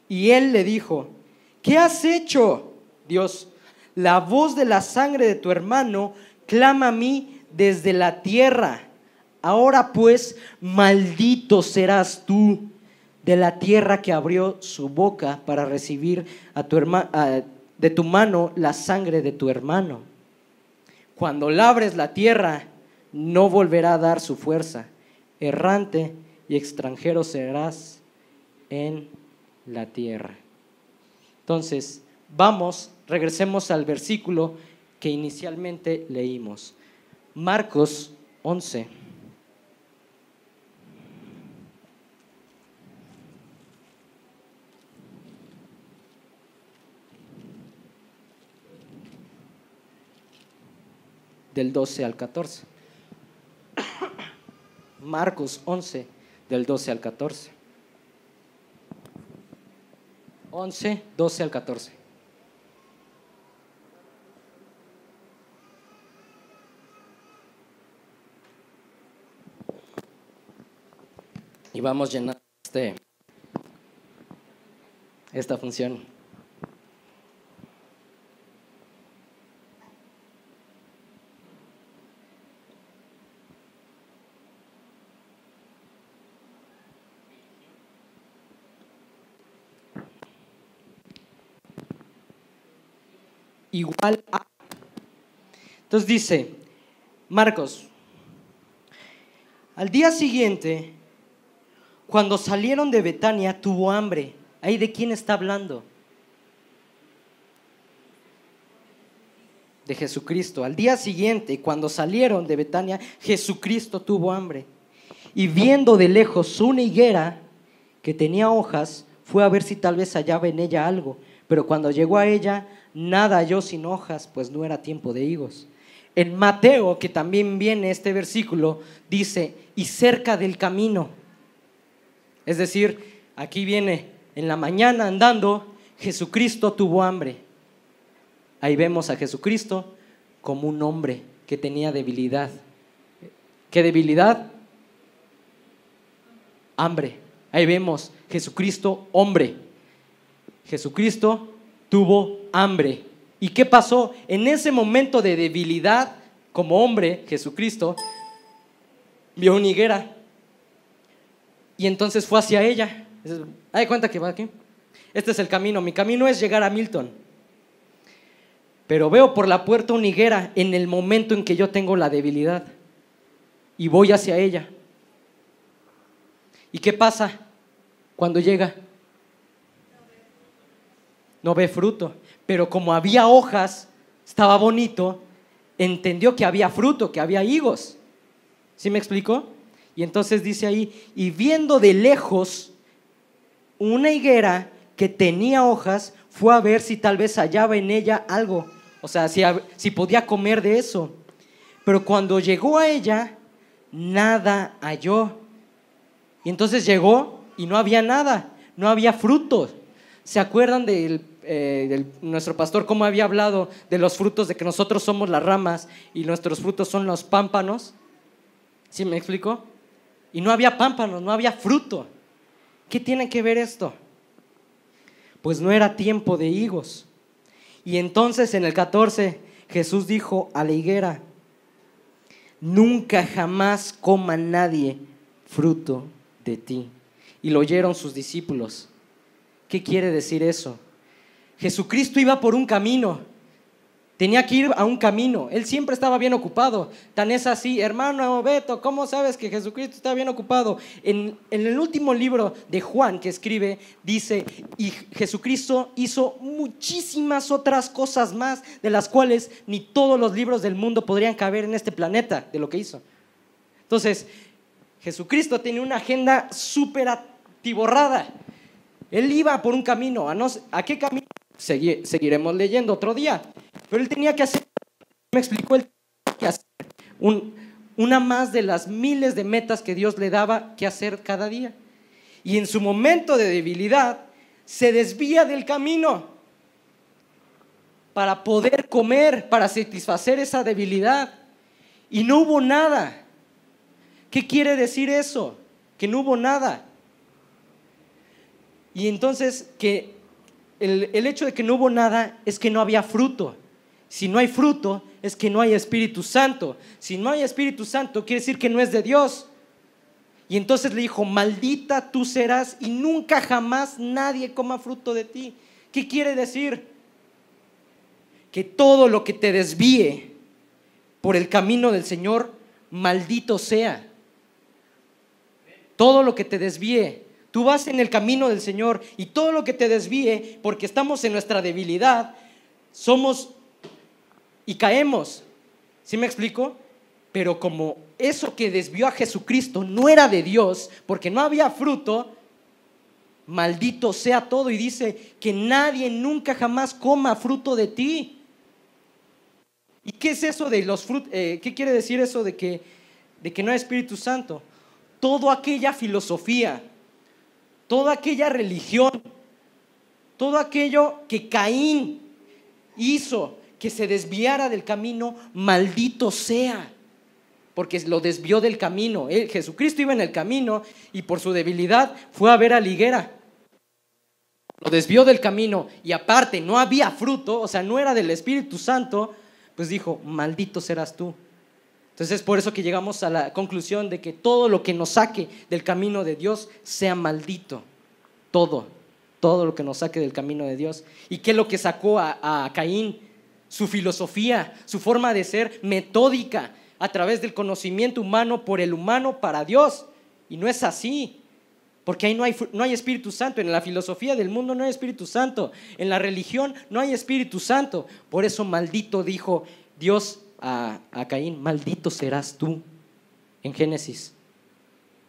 y él le dijo, ¿qué has hecho, Dios? La voz de la sangre de tu hermano clama a mí desde la tierra. Ahora pues, maldito serás tú de la tierra que abrió su boca para recibir de tu mano la sangre de tu hermano. Cuando labres la tierra, no volverá a dar su fuerza. Errante y extranjero serás en la tierra. Entonces, regresemos al versículo que inicialmente leímos. Marcos 11. Del 12 al 14. Marcos 11, del 12 al 14. 11, 12 al 14. Y vamos llenando esta función. Igual a. Entonces dice Marcos: al día siguiente, cuando salieron de Betania, tuvo hambre. ¿Ahí de quién está hablando? De Jesucristo. Al día siguiente, cuando salieron de Betania, Jesucristo tuvo hambre. Y viendo de lejos una higuera que tenía hojas, fue a ver si tal vez hallaba en ella algo. Pero cuando llegó a ella, nada halló sin hojas, pues no era tiempo de higos. En Mateo, que también viene este versículo, dice: y cerca del camino. Es decir, aquí viene: en la mañana andando, Jesucristo tuvo hambre. Ahí vemos a Jesucristo como un hombre que tenía debilidad. ¿Qué debilidad? Hambre. Ahí vemos Jesucristo, hombre. Jesucristo tuvo hambre. ¿Y qué pasó? En ese momento de debilidad, como hombre, Jesucristo vio una higuera y entonces fue hacia ella. ¿Hay cuenta que va aquí? Este es el camino. Mi camino es llegar a Milton, pero veo por la puerta una higuera en el momento en que yo tengo la debilidad y voy hacia ella. ¿Y qué pasa cuando llega? No ve fruto, pero como había hojas, estaba bonito, entendió que había fruto, que había higos. ¿Sí me explicó? Y entonces dice ahí: y viendo de lejos una higuera que tenía hojas, fue a ver si tal vez hallaba en ella algo, o sea, si podía comer de eso. Pero cuando llegó a ella, nada halló. Y entonces llegó y no había nada, no había frutos. ¿Se acuerdan de nuestro pastor cómo había hablado de los frutos, de que nosotros somos las ramas y nuestros frutos son los pámpanos? ¿Sí me explicó? Y no había pámpanos, no había fruto. ¿Qué tiene que ver esto? Pues no era tiempo de higos. Y entonces en el 14 Jesús dijo a la higuera: nunca jamás coma nadie fruto de ti. Y lo oyeron sus discípulos. ¿Qué quiere decir eso? Jesucristo iba por un camino, tenía que ir a un camino. Él siempre estaba bien ocupado. Tan es así, hermano Beto, ¿cómo sabes que Jesucristo está bien ocupado? En el último libro de Juan que escribe, dice: y Jesucristo hizo muchísimas otras cosas más, de las cuales ni todos los libros del mundo podrían caber en este planeta, de lo que hizo. Entonces, Jesucristo tenía una agenda súper atiborrada. Él iba por un camino. ¿A qué camino? Seguiremos leyendo otro día. Pero él tenía que hacer, me explicó, él tenía que hacer una más de las miles de metas que Dios le daba que hacer cada día. Y en su momento de debilidad se desvía del camino para poder comer, para satisfacer esa debilidad. Y no hubo nada. ¿Qué quiere decir eso? Que no hubo nada. Y entonces que el hecho de que no hubo nada es que no había fruto. Si no hay fruto es que no hay Espíritu Santo. Si no hay Espíritu Santo quiere decir que no es de Dios. Y entonces le dijo: maldita tú serás y nunca jamás nadie coma fruto de ti. ¿Qué quiere decir? Que todo lo que te desvíe por el camino del Señor, maldito sea. Todo lo que te desvíe. Tú vas en el camino del Señor y todo lo que te desvíe, porque estamos en nuestra debilidad, somos y caemos. ¿Sí me explico? Pero como eso que desvió a Jesucristo no era de Dios, porque no había fruto, maldito sea todo. Y dice que nadie nunca jamás coma fruto de ti. ¿Y qué es eso de los frutos? ¿Qué quiere decir eso de que no hay Espíritu Santo? Toda aquella filosofía, toda aquella religión, todo aquello que Caín hizo que se desviara del camino, maldito sea, porque lo desvió del camino. Jesucristo iba en el camino y por su debilidad fue a ver a la higuera. Lo desvió del camino y aparte no había fruto, o sea, no era del Espíritu Santo, pues dijo, maldito serás tú. Entonces es por eso que llegamos a la conclusión de que todo lo que nos saque del camino de Dios sea maldito. Todo lo que nos saque del camino de Dios. ¿Y qué es lo que sacó a Caín? Su filosofía, su forma de ser metódica a través del conocimiento humano por el humano para Dios. Y no es así, porque ahí no hay Espíritu Santo. En la filosofía del mundo no hay Espíritu Santo. En la religión no hay Espíritu Santo. Por eso maldito dijo Dios a Caín, maldito serás tú, en Génesis.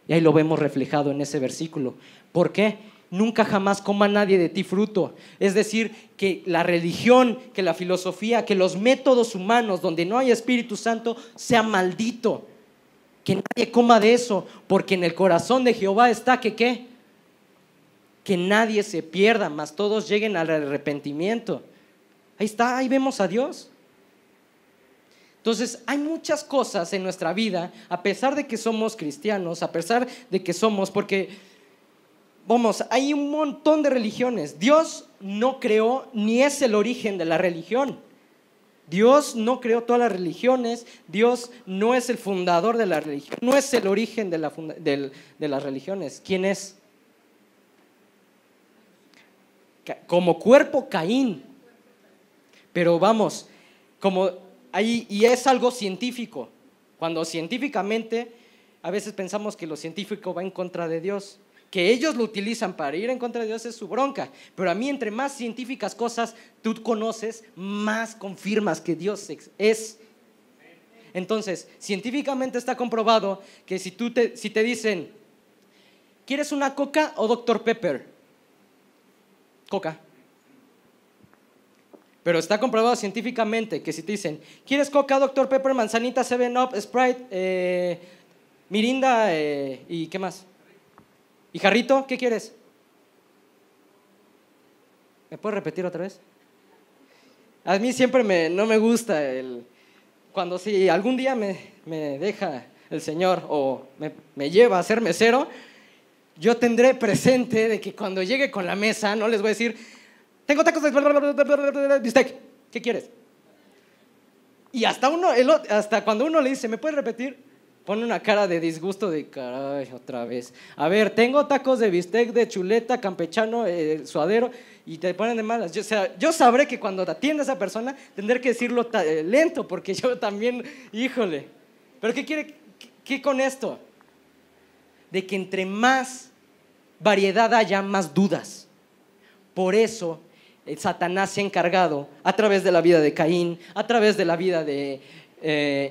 Y ahí lo vemos reflejado en ese versículo. ¿Por qué? Nunca jamás coma nadie de ti fruto. Es decir, que la religión, que la filosofía, que los métodos humanos donde no hay Espíritu Santo sea maldito. Que nadie coma de eso, porque en el corazón de Jehová está que ¿qué? Que nadie se pierda, mas todos lleguen al arrepentimiento. Ahí está, ahí vemos a Dios. Entonces hay muchas cosas en nuestra vida, a pesar de que somos cristianos, a pesar de que somos, porque vamos, hay un montón de religiones. Dios no creó ni es el origen de la religión. Dios no creó todas las religiones. Dios no es el fundador de la religión, no es el origen de las religiones. ¿Quién es? Como cuerpo, Caín. Pero vamos, y es algo científico. Cuando científicamente a veces pensamos que lo científico va en contra de Dios, que ellos lo utilizan para ir en contra de Dios, es su bronca. Pero a mí, entre más científicas cosas tú conoces, más confirmas que Dios es. Entonces, científicamente está comprobado que si te dicen, ¿quieres una Coca o Dr. Pepper? Coca. Pero está comprobado científicamente que si te dicen, ¿quieres Coca, Dr. Pepper, manzanita, 7-Up, Sprite, Mirinda y qué más? ¿Y jarrito? ¿Qué quieres? ¿Me puedes repetir otra vez? A mí siempre no me gusta cuando si algún día me deja el Señor o me lleva a ser mesero, yo tendré presente de que cuando llegue con la mesa no les voy a decir, tengo tacos de bistec, ¿qué quieres? Y hasta cuando uno le dice, ¿me puedes repetir? Pone una cara de disgusto de, caray, otra vez. A ver, tengo tacos de bistec, de chuleta, campechano, suadero, y te ponen de malas. Yo sabré que cuando atienda a esa persona, tendré que decirlo lento, porque yo también, híjole. ¿Pero qué quiere? ¿Qué con esto? De que entre más variedad haya, más dudas. Por eso Satanás se ha encargado, a través de la vida de Caín, a través de la vida de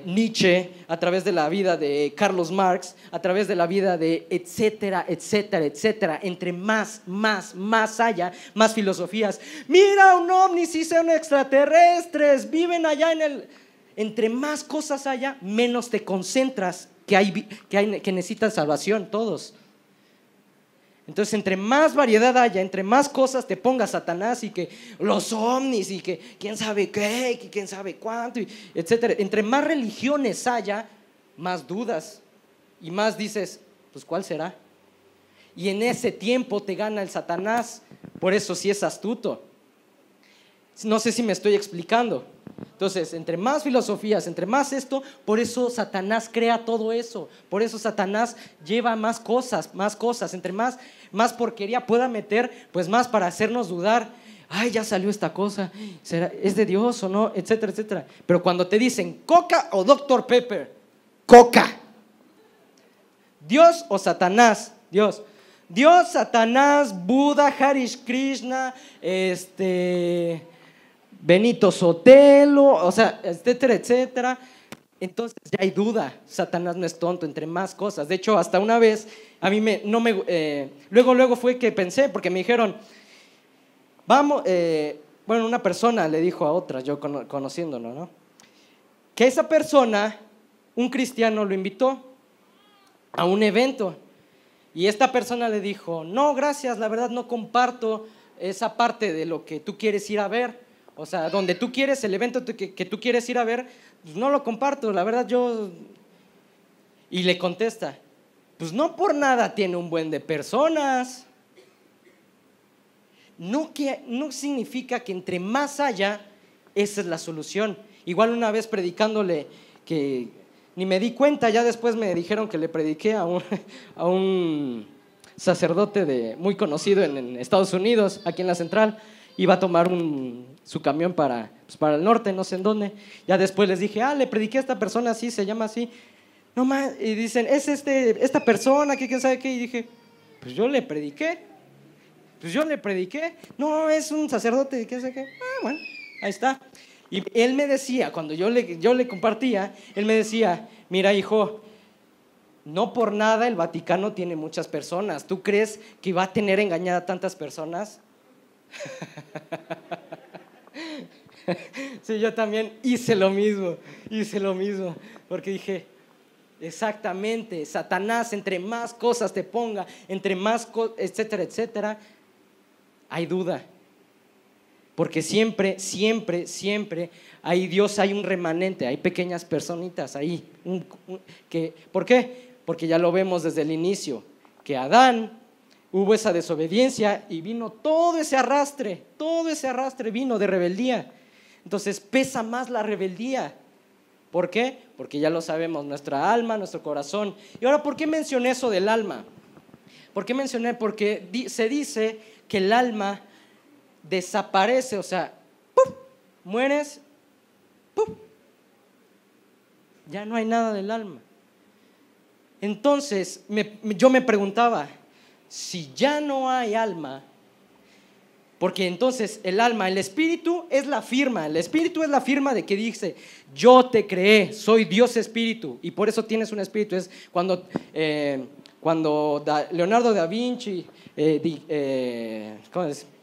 Nietzsche, a través de la vida de Carlos Marx, a través de la vida de etcétera, etcétera, etcétera. Entre más haya, más filosofías. Mira un ovni, si son extraterrestres, viven allá entre más cosas haya, menos te concentras que necesitan salvación todos. Entonces, entre más variedad haya, entre más cosas te ponga Satanás y que los ovnis y que quién sabe qué, que quién sabe cuánto, etcétera. Entre más religiones haya, más dudas y más dices, pues ¿cuál será? Y en ese tiempo te gana el Satanás. Por eso sí es astuto. No sé si me estoy explicando. Entonces, entre más filosofías, entre más esto, por eso Satanás crea todo eso. Por eso Satanás lleva más cosas. Entre más porquería pueda meter, pues más para hacernos dudar. Ay, ya salió esta cosa, ¿es de Dios o no? Etcétera, etcétera. Pero cuando te dicen Coca o Dr. Pepper, Coca. Dios o Satanás, Dios. Dios, Satanás, Buda, Harish Krishna, Benito Sotelo, o sea, etcétera, etcétera. Entonces ya hay duda. Satanás no es tonto, entre más cosas. De hecho, hasta una vez a mí luego fue que pensé, porque me dijeron, vamos, bueno, una persona le dijo a otra, yo conociéndolo, ¿no? Que esa persona, un cristiano lo invitó a un evento. Y esta persona le dijo, no, gracias, la verdad no comparto esa parte de lo que tú quieres ir a ver. O sea, donde tú quieres, el evento que tú quieres ir a ver, pues no lo comparto, la verdad yo... Y le contesta, pues no por nada tiene un buen de personas. No significa que entre más haya, esa es la solución. Igual una vez predicándole que... Ni me di cuenta, ya después me dijeron que le prediqué a un sacerdote muy conocido en Estados Unidos, aquí en la central. Iba a tomar su camión para el norte, no sé en dónde. Ya después les dije, le prediqué a esta persona así, se llama así. No más, y dicen, es esta persona, que quién sabe qué. Y dije, pues yo le prediqué. No, es un sacerdote, quién sabe qué. Bueno, ahí está. Y él me decía, cuando yo le compartía, él me decía, mira hijo, no por nada el Vaticano tiene muchas personas. ¿Tú crees que va a tener engañada a tantas personas? Sí, yo también hice lo mismo, porque dije, exactamente, Satanás, entre más cosas te ponga, entre más etcétera, etcétera, hay duda. Porque siempre hay un remanente, hay pequeñas personitas ahí. ¿Por qué? Porque ya lo vemos desde el inicio, que Adán hubo esa desobediencia y vino todo ese arrastre vino de rebeldía. Entonces pesa más la rebeldía. ¿Por qué? Porque ya lo sabemos, nuestra alma, nuestro corazón. Y ahora, ¿por qué mencioné eso del alma? Porque se dice que el alma desaparece, o sea, ¡puf!, mueres, ¡puf!, ya no hay nada del alma. Entonces yo me preguntaba, si ya no hay alma, porque entonces el alma, el espíritu es la firma de que dice, yo te creé, soy Dios espíritu, y por eso tienes un espíritu. Es cuando Leonardo da Vinci,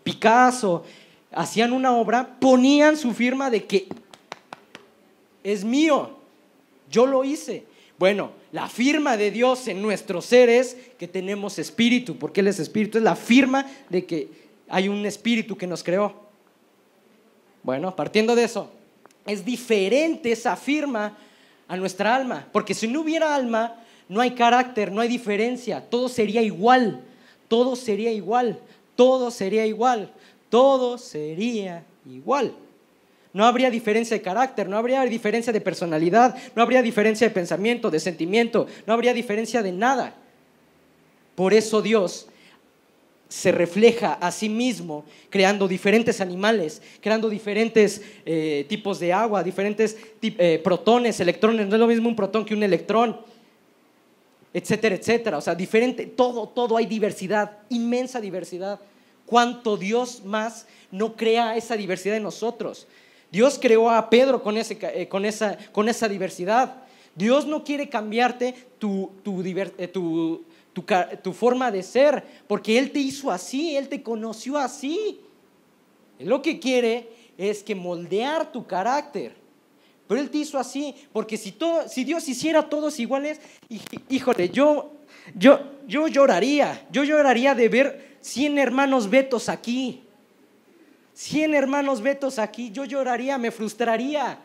Picasso hacían una obra, ponían su firma de que es mío, yo lo hice. Bueno, la firma de Dios en nuestros seres que tenemos espíritu, porque Él es espíritu, es la firma de que hay un espíritu que nos creó. Bueno, partiendo de eso, es diferente esa firma a nuestra alma, porque si no hubiera alma, no hay carácter, no hay diferencia, todo sería igual. No habría diferencia de carácter, no habría diferencia de personalidad, no habría diferencia de pensamiento, de sentimiento, no habría diferencia de nada. Por eso Dios se refleja a sí mismo creando diferentes animales, creando diferentes tipos de agua, diferentes protones, electrones. No es lo mismo un protón que un electrón, etcétera, etcétera. O sea, diferente, todo hay diversidad, inmensa diversidad. ¿Cuánto Dios más no crea esa diversidad en nosotros? Dios creó a Pedro con esa diversidad. Dios no quiere cambiarte tu forma de ser, porque Él te hizo así, Él te conoció así. Él lo que quiere es que moldear tu carácter. Pero Él te hizo así, porque si Dios hiciera a todos iguales, híjole, yo lloraría de ver 100 hermanos Betos aquí. 100 hermanos Betos aquí, yo lloraría, me frustraría.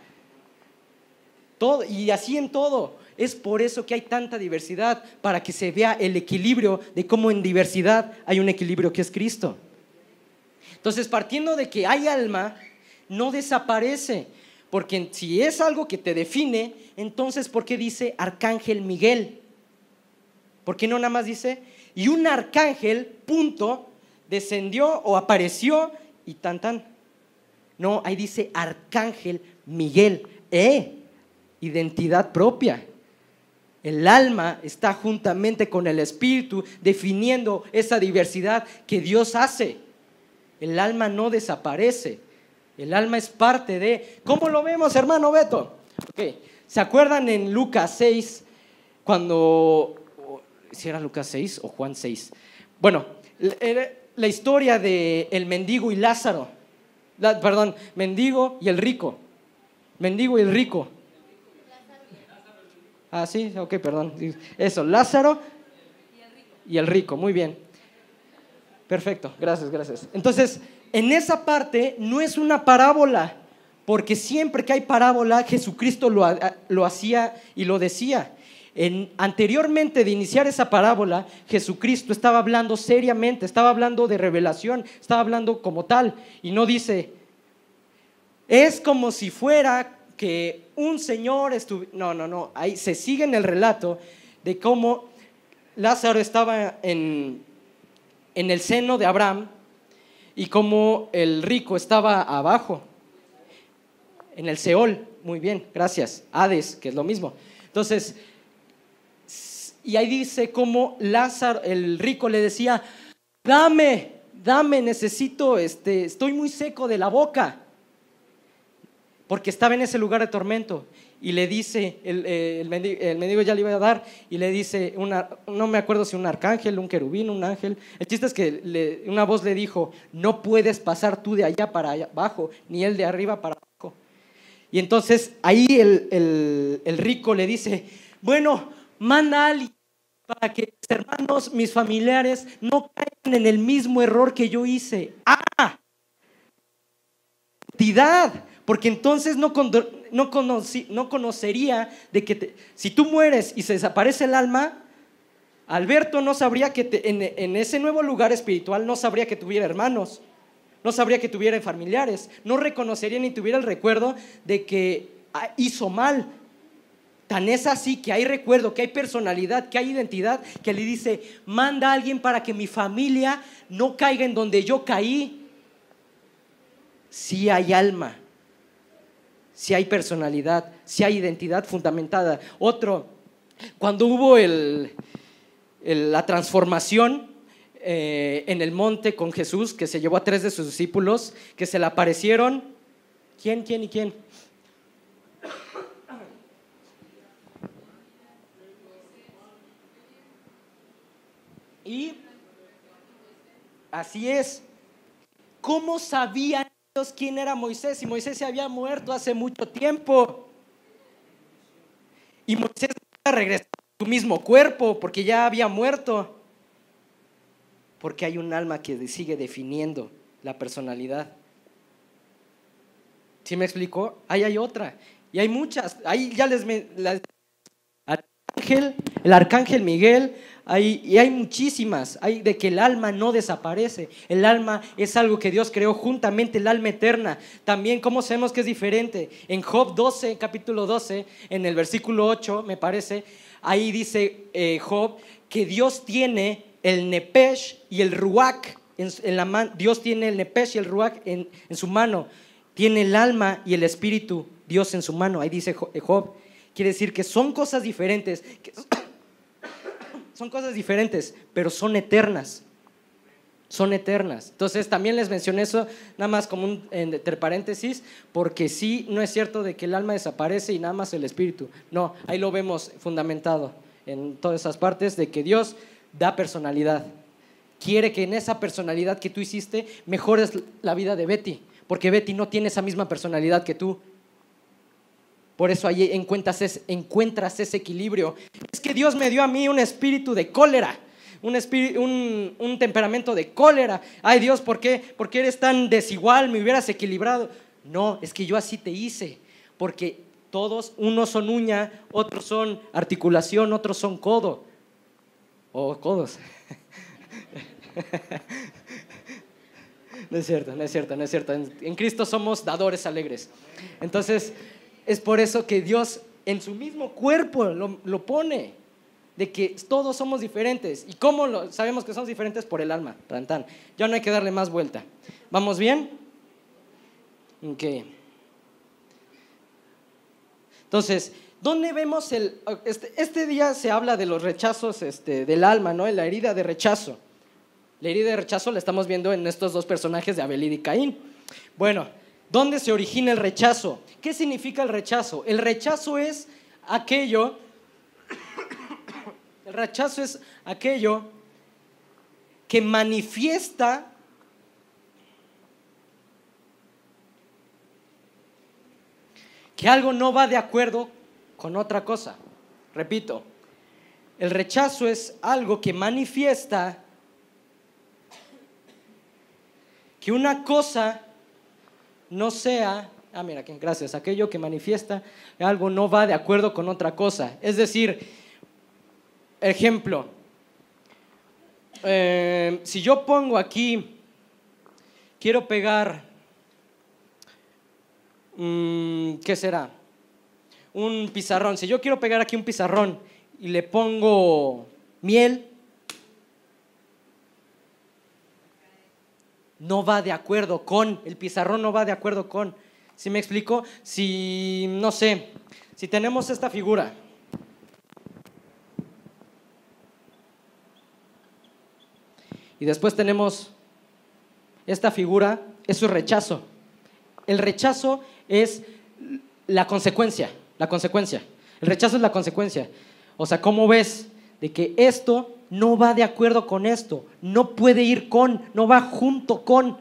Y así en todo. Es por eso que hay tanta diversidad, para que se vea el equilibrio de cómo en diversidad hay un equilibrio que es Cristo. Entonces, partiendo de que hay alma, no desaparece, porque si es algo que te define, entonces ¿por qué dice Arcángel Miguel? ¿Por qué no nada más dice, y un arcángel, punto, descendió o apareció y tan? No, ahí dice Arcángel Miguel, identidad propia. El alma está juntamente con el espíritu definiendo esa diversidad que Dios hace. El alma no desaparece. El alma es parte de... ¿Cómo lo vemos, hermano Beto? Okay. ¿Se acuerdan en Lucas 6 cuando... ¿Si era Lucas 6 o Juan 6? Bueno, la historia de el mendigo y Lázaro. Perdón, mendigo y el rico. Mendigo y el rico. Ah, sí, ok, perdón. Eso, Lázaro y el rico. Muy bien. Perfecto, gracias. Entonces, en esa parte no es una parábola, porque siempre que hay parábola, Jesucristo lo hacía y lo decía. Anteriormente de iniciar esa parábola, Jesucristo estaba hablando seriamente, estaba hablando de revelación, estaba hablando como tal, y no dice, es como si fuera que un señor estuviera... No, ahí se sigue en el relato de cómo Lázaro estaba en el seno de Abraham y cómo el rico estaba abajo, en el Seol. Muy bien, gracias. Hades, que es lo mismo. Entonces, y ahí dice cómo Lázaro, el rico, le decía, dame, necesito, estoy muy seco de la boca, porque estaba en ese lugar de tormento. Y le dice, el mendigo ya le iba a dar, y le dice, no me acuerdo si un arcángel, un querubín, un ángel. El chiste es que una voz le dijo, no puedes pasar tú de allá para allá abajo, ni él de arriba para abajo. Y entonces ahí el rico le dice, bueno, manda a alguien para que mis hermanos, mis familiares, no caigan en el mismo error que yo hice. Identidad. Porque entonces no conocería de que si tú mueres y se desaparece el alma, Alberto no sabría que en ese nuevo lugar espiritual no sabría que tuviera hermanos, no sabría que tuviera familiares, no reconocería ni tuviera el recuerdo de que hizo mal. Tan es así que hay recuerdo, que hay personalidad, que hay identidad, que le dice, manda a alguien para que mi familia no caiga en donde yo caí. Sí hay alma, si hay personalidad, si hay identidad fundamentada. Otro, cuando hubo la transformación en el monte con Jesús, que se llevó a 3 de sus discípulos, que se le aparecieron. ¿Quién y quién? Y así es. ¿Cómo sabían ellos quién era Moisés? Si Moisés se había muerto hace mucho tiempo. Y Moisés no regresó a su mismo cuerpo porque ya había muerto. Porque hay un alma que sigue definiendo la personalidad. ¿Sí me explicó? Ahí hay otra. Y hay muchas. Ahí ya el arcángel Miguel, y hay muchísimas. Hay de que el alma no desaparece. El alma es algo que Dios creó juntamente, el alma eterna. También, ¿cómo sabemos que es diferente? En Job 12, capítulo 12, en el versículo 8, me parece, ahí dice Job que Dios tiene el nepesh y el ruach en la mano. Dios tiene el nepesh y el ruach en su mano. Tiene el alma y el espíritu, Dios en su mano. Ahí dice Job. Quiere decir que son cosas diferentes, son cosas diferentes, pero son eternas. Son eternas. Entonces también les mencioné eso, nada más como entre paréntesis, porque sí, no es cierto de que el alma desaparece y nada más el espíritu. No, ahí lo vemos fundamentado en todas esas partes, de que Dios da personalidad. Quiere que en esa personalidad que tú hiciste mejores la vida de Betty, porque Betty no tiene esa misma personalidad que tú. Por eso ahí encuentras ese equilibrio. Es que Dios me dio a mí un espíritu de cólera, un temperamento de cólera. Ay, Dios, ¿por qué eres tan desigual? Me hubieras equilibrado. No, es que yo así te hice, porque todos, unos son uña, otros son articulación, otros son codo o codos. No es cierto. En Cristo somos dadores alegres. Entonces, es por eso que Dios en su mismo cuerpo lo pone, de que todos somos diferentes. ¿Y cómo sabemos que somos diferentes? Por el alma. Ya no hay que darle más vuelta. ¿Vamos bien? Ok. Entonces, ¿Dónde vemos este día se habla de los rechazos del alma, ¿no? La herida de rechazo. La herida de rechazo la estamos viendo en estos dos personajes de Abel y Caín. Bueno, ¿dónde se origina el rechazo? ¿Qué significa el rechazo? El rechazo es aquello que manifiesta que algo no va de acuerdo con otra cosa. Repito, el rechazo es algo que manifiesta que una cosa no sea, gracias, aquello que manifiesta que algo no va de acuerdo con otra cosa. Es decir, ejemplo, si yo pongo aquí, quiero pegar, ¿qué será? Un pizarrón. Si yo quiero pegar aquí un pizarrón y le pongo miel, no va de acuerdo con, el pizarrón no va de acuerdo con. ¿Sí me explico? Si, no sé, si tenemos esta figura y después tenemos esta figura, eso es rechazo. El rechazo es la consecuencia. El rechazo es la consecuencia. O sea, ¿cómo ves de que esto no va de acuerdo con esto? No puede ir con, no va junto con.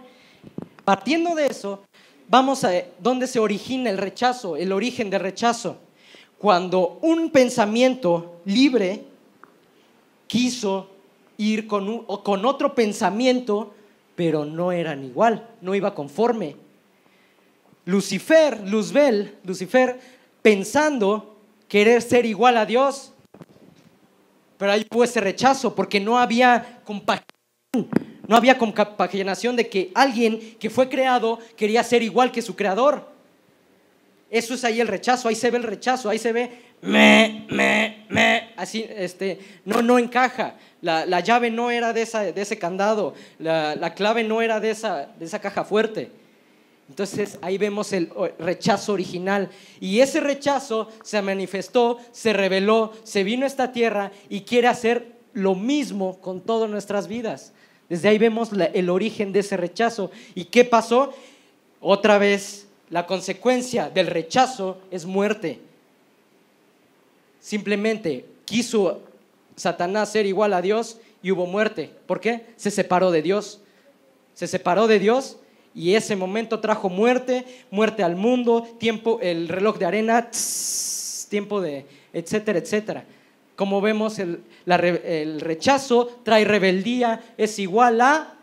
Partiendo de eso, vamos a dónde se origina el rechazo, el origen del rechazo. Cuando un pensamiento libre quiso ir con otro pensamiento, pero no eran igual, no iba conforme. Lucifer, pensando querer ser igual a Dios, pero ahí hubo ese rechazo porque no había compaginación de que alguien que fue creado quería ser igual que su creador. Eso es ahí el rechazo, ahí se ve el rechazo, ahí se ve así, no encaja. La llave no era de ese candado, la clave no era de esa caja fuerte. Entonces ahí vemos el rechazo original, y ese rechazo se manifestó, se reveló, se vino a esta tierra y quiere hacer lo mismo con todas nuestras vidas. Desde ahí vemos el origen de ese rechazo. ¿Y qué pasó? Otra vez, la consecuencia del rechazo es muerte. Simplemente quiso Satanás ser igual a Dios y hubo muerte. ¿Por qué? Se separó de Dios. Y ese momento trajo muerte al mundo, tiempo, el reloj de arena, tiempo de etcétera, etcétera. Como vemos, el rechazo trae rebeldía, es igual a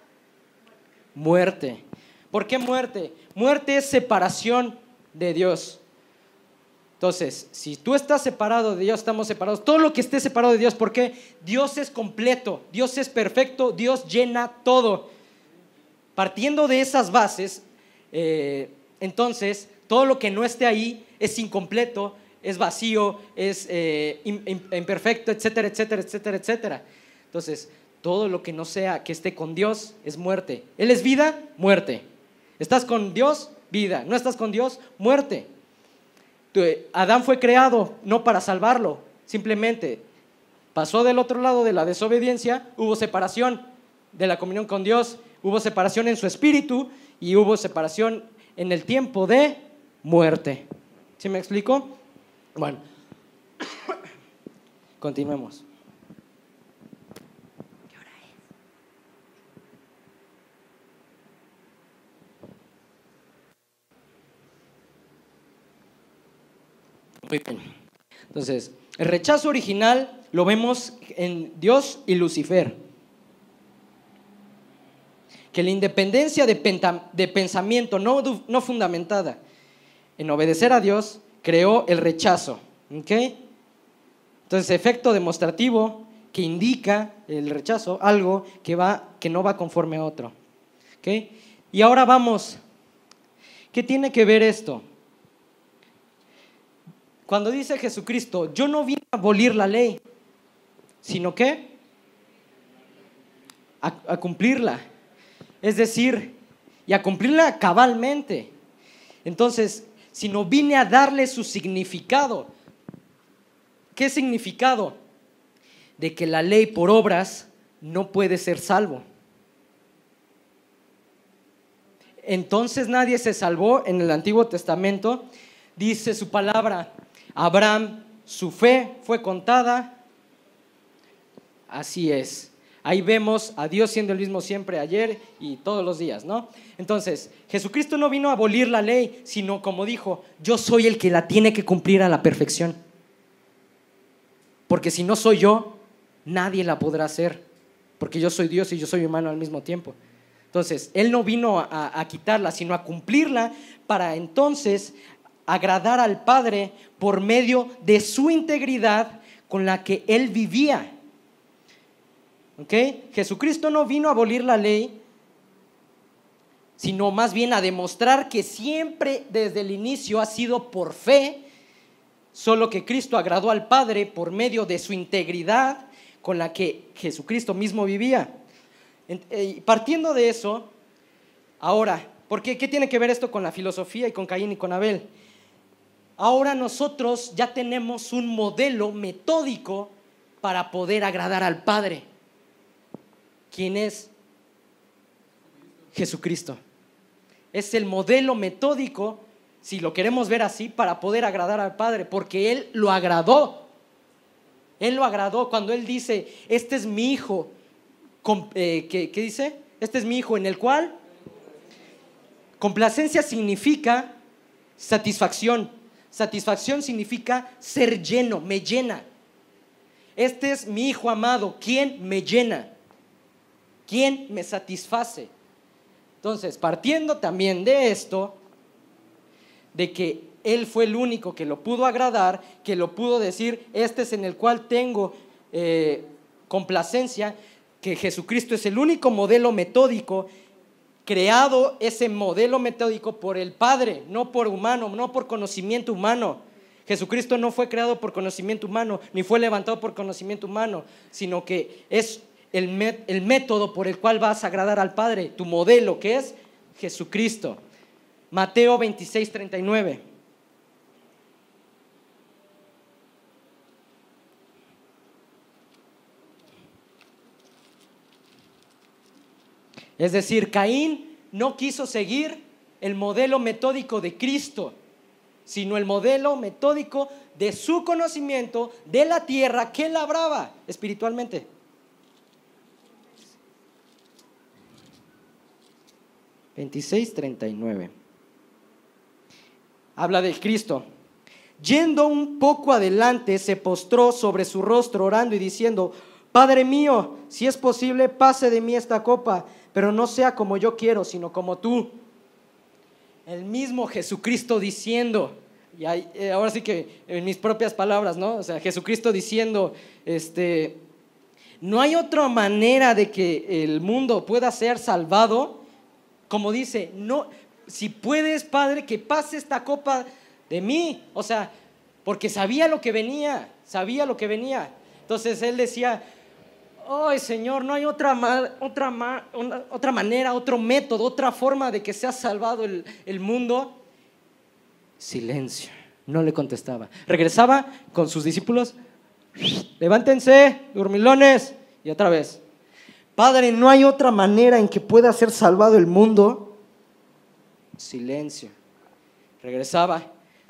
muerte. ¿Por qué muerte? Muerte es separación de Dios. Entonces, si tú estás separado de Dios, estamos separados. Todo lo que esté separado de Dios, ¿por qué? Dios es completo, Dios es perfecto, Dios llena todo. Partiendo de esas bases, entonces, todo lo que no esté ahí es incompleto, es vacío, es imperfecto, etcétera, etcétera, etcétera, etcétera. Entonces, todo lo que no sea que esté con Dios es muerte. Él es vida, muerte. ¿Estás con Dios? Vida. ¿No estás con Dios? Muerte. Adán fue creado no para salvarlo, simplemente pasó del otro lado de la desobediencia, hubo separación de la comunión con Dios, hubo separación en su espíritu y hubo separación en el tiempo de muerte. ¿Sí me explico? Bueno, continuemos. ¿Qué hora es? Muy bien. Entonces, el rechazo original lo vemos en Dios y Lucifer. Que la independencia de pensamiento no fundamentada en obedecer a Dios creó el rechazo. ¿Okay? Entonces, efecto demostrativo que indica el rechazo, algo que no va conforme a otro. ¿Okay? Y ahora vamos, ¿qué tiene que ver esto? Cuando dice Jesucristo, yo no vine a abolir la ley, sino que a cumplirla. Es decir, y a cumplirla cabalmente. Entonces, sino vine a darle su significado. ¿Qué significado? De que la ley por obras no puede ser salvo. Entonces nadie se salvó en el Antiguo Testamento. Dice su palabra, Abraham, su fe fue contada. Así es. Ahí vemos a Dios siendo el mismo siempre, ayer y todos los días, ¿no? Entonces, Jesucristo no vino a abolir la ley, sino como dijo, yo soy el que la tiene que cumplir a la perfección. Porque si no soy yo, nadie la podrá hacer. Porque yo soy Dios y yo soy humano al mismo tiempo. Entonces, Él no vino a quitarla, sino a cumplirla para entonces agradar al Padre por medio de su integridad con la que Él vivía. ¿Ok? Jesucristo no vino a abolir la ley, sino más bien a demostrar que siempre desde el inicio ha sido por fe, solo que Cristo agradó al Padre por medio de su integridad con la que Jesucristo mismo vivía. Partiendo de eso, ahora, ¿qué tiene que ver esto con la filosofía y con Caín y con Abel? Ahora nosotros ya tenemos un modelo metódico para poder agradar al Padre. ¿Quién es? Jesucristo. Es el modelo metódico, si lo queremos ver así, para poder agradar al Padre, porque Él lo agradó. Él lo agradó cuando Él dice, este es mi hijo. ¿Qué dice? Este es mi hijo en el cual complacencia significa satisfacción. Satisfacción significa ser lleno, me llena. Este es mi hijo amado, ¿quién me llena? ¿Quién me satisface? Entonces, partiendo también de esto, de que Él fue el único que lo pudo agradar, que lo pudo decir, este es en el cual tengo complacencia, que Jesucristo es el único modelo metódico, creado ese modelo metódico por el Padre, no por humano, no por conocimiento humano. Jesucristo no fue creado por conocimiento humano, ni fue levantado por conocimiento humano, sino que es el método por el cual vas a agradar al Padre, tu modelo, que es Jesucristo. Mateo 26:39. Es decir, Caín no quiso seguir el modelo metódico de Cristo, sino el modelo metódico de su conocimiento de la tierra que labraba espiritualmente. (26:39) habla de Cristo. Yendo un poco adelante, se postró sobre su rostro orando y diciendo: Padre mío, si es posible, pase de mí esta copa, pero no sea como yo quiero, sino como tú. El mismo Jesucristo diciendo, y ahora sí que en mis propias palabras, ¿no? O sea, Jesucristo diciendo, no hay otra manera de que el mundo pueda ser salvado, como dice, no, si puedes, Padre, que pase esta copa de mí. O sea, porque sabía lo que venía. Entonces Él decía, oh Señor, no hay otra manera, otro método, otra forma de que sea salvado el mundo. Silencio, no le contestaba. Regresaba con sus discípulos, levántense, dormilones, y otra vez, Padre, no hay otra manera en que pueda ser salvado el mundo. Silencio. Regresaba.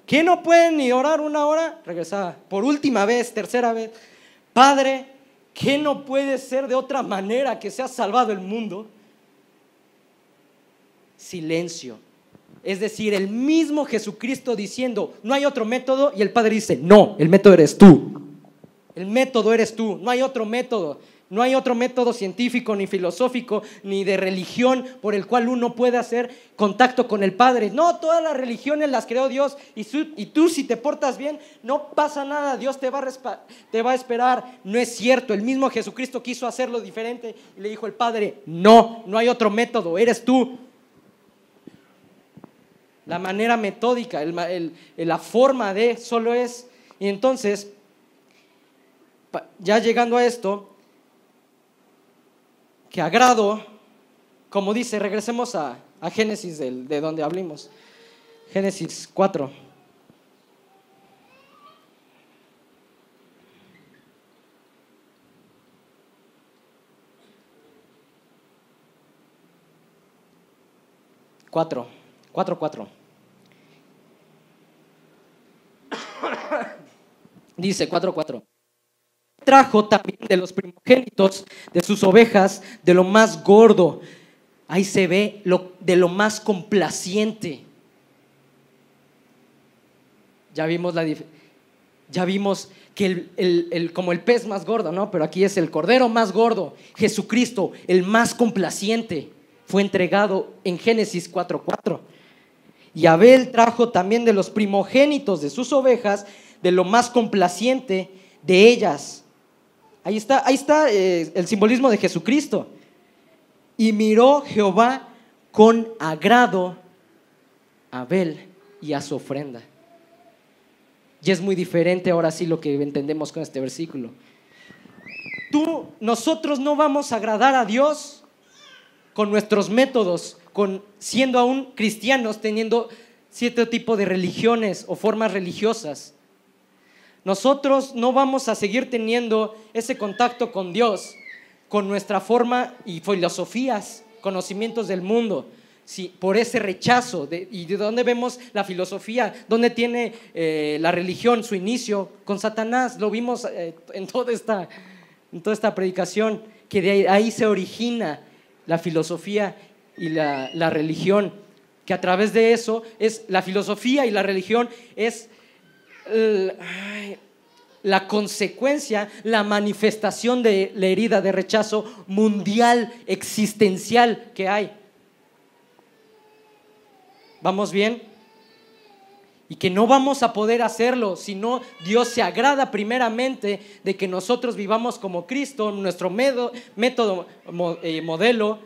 ¿Qué no pueden ni orar una hora? Regresaba. Por última vez, tercera vez. Padre, ¿qué no puede ser de otra manera que sea salvado el mundo? Silencio. Es decir, el mismo Jesucristo diciendo, no hay otro método, y el Padre dice, no, el método eres tú. El método eres tú, no hay otro método. No hay otro método científico, ni filosófico, ni de religión por el cual uno puede hacer contacto con el Padre. No, todas las religiones las creó Dios, y tú si te portas bien, no pasa nada, Dios te va a esperar. No es cierto, el mismo Jesucristo quiso hacerlo diferente y le dijo el Padre, no hay otro método, eres tú. La manera metódica, la forma de solo es. Y entonces, ya llegando a esto, que agrado, como dice, regresemos a Génesis de donde hablamos, Génesis 4. 4, 4:4. Dice 4:4. Trajo también de los primogénitos de sus ovejas, de lo más gordo. Ahí se ve de lo más complaciente. Ya vimos que como el pez más gordo, ¿no? Pero aquí es el cordero más gordo, Jesucristo, el más complaciente, fue entregado en Génesis 4:4. Y Abel trajo también de los primogénitos de sus ovejas, de lo más complaciente de ellas. Ahí está el simbolismo de Jesucristo. Y miró Jehová con agrado a Abel y a su ofrenda. Y es muy diferente ahora sí lo que entendemos con este versículo. Nosotros no vamos a agradar a Dios con nuestros métodos, siendo aún cristianos, teniendo cierto tipo de religiones o formas religiosas. Nosotros no vamos a seguir teniendo ese contacto con Dios con nuestra forma y filosofías, conocimientos del mundo, sí, por ese rechazo. ¿Y de dónde vemos la filosofía? ¿Dónde tiene la religión su inicio? Con Satanás. Lo vimos en toda esta predicación, que de ahí se origina la filosofía y la religión, que a través de eso es la filosofía y la religión es la consecuencia, la manifestación de la herida de rechazo mundial, existencial que hay. ¿Vamos bien? Y que no vamos a poder hacerlo si no Dios se agrada primeramente de que nosotros vivamos como Cristo, nuestro método, modelo,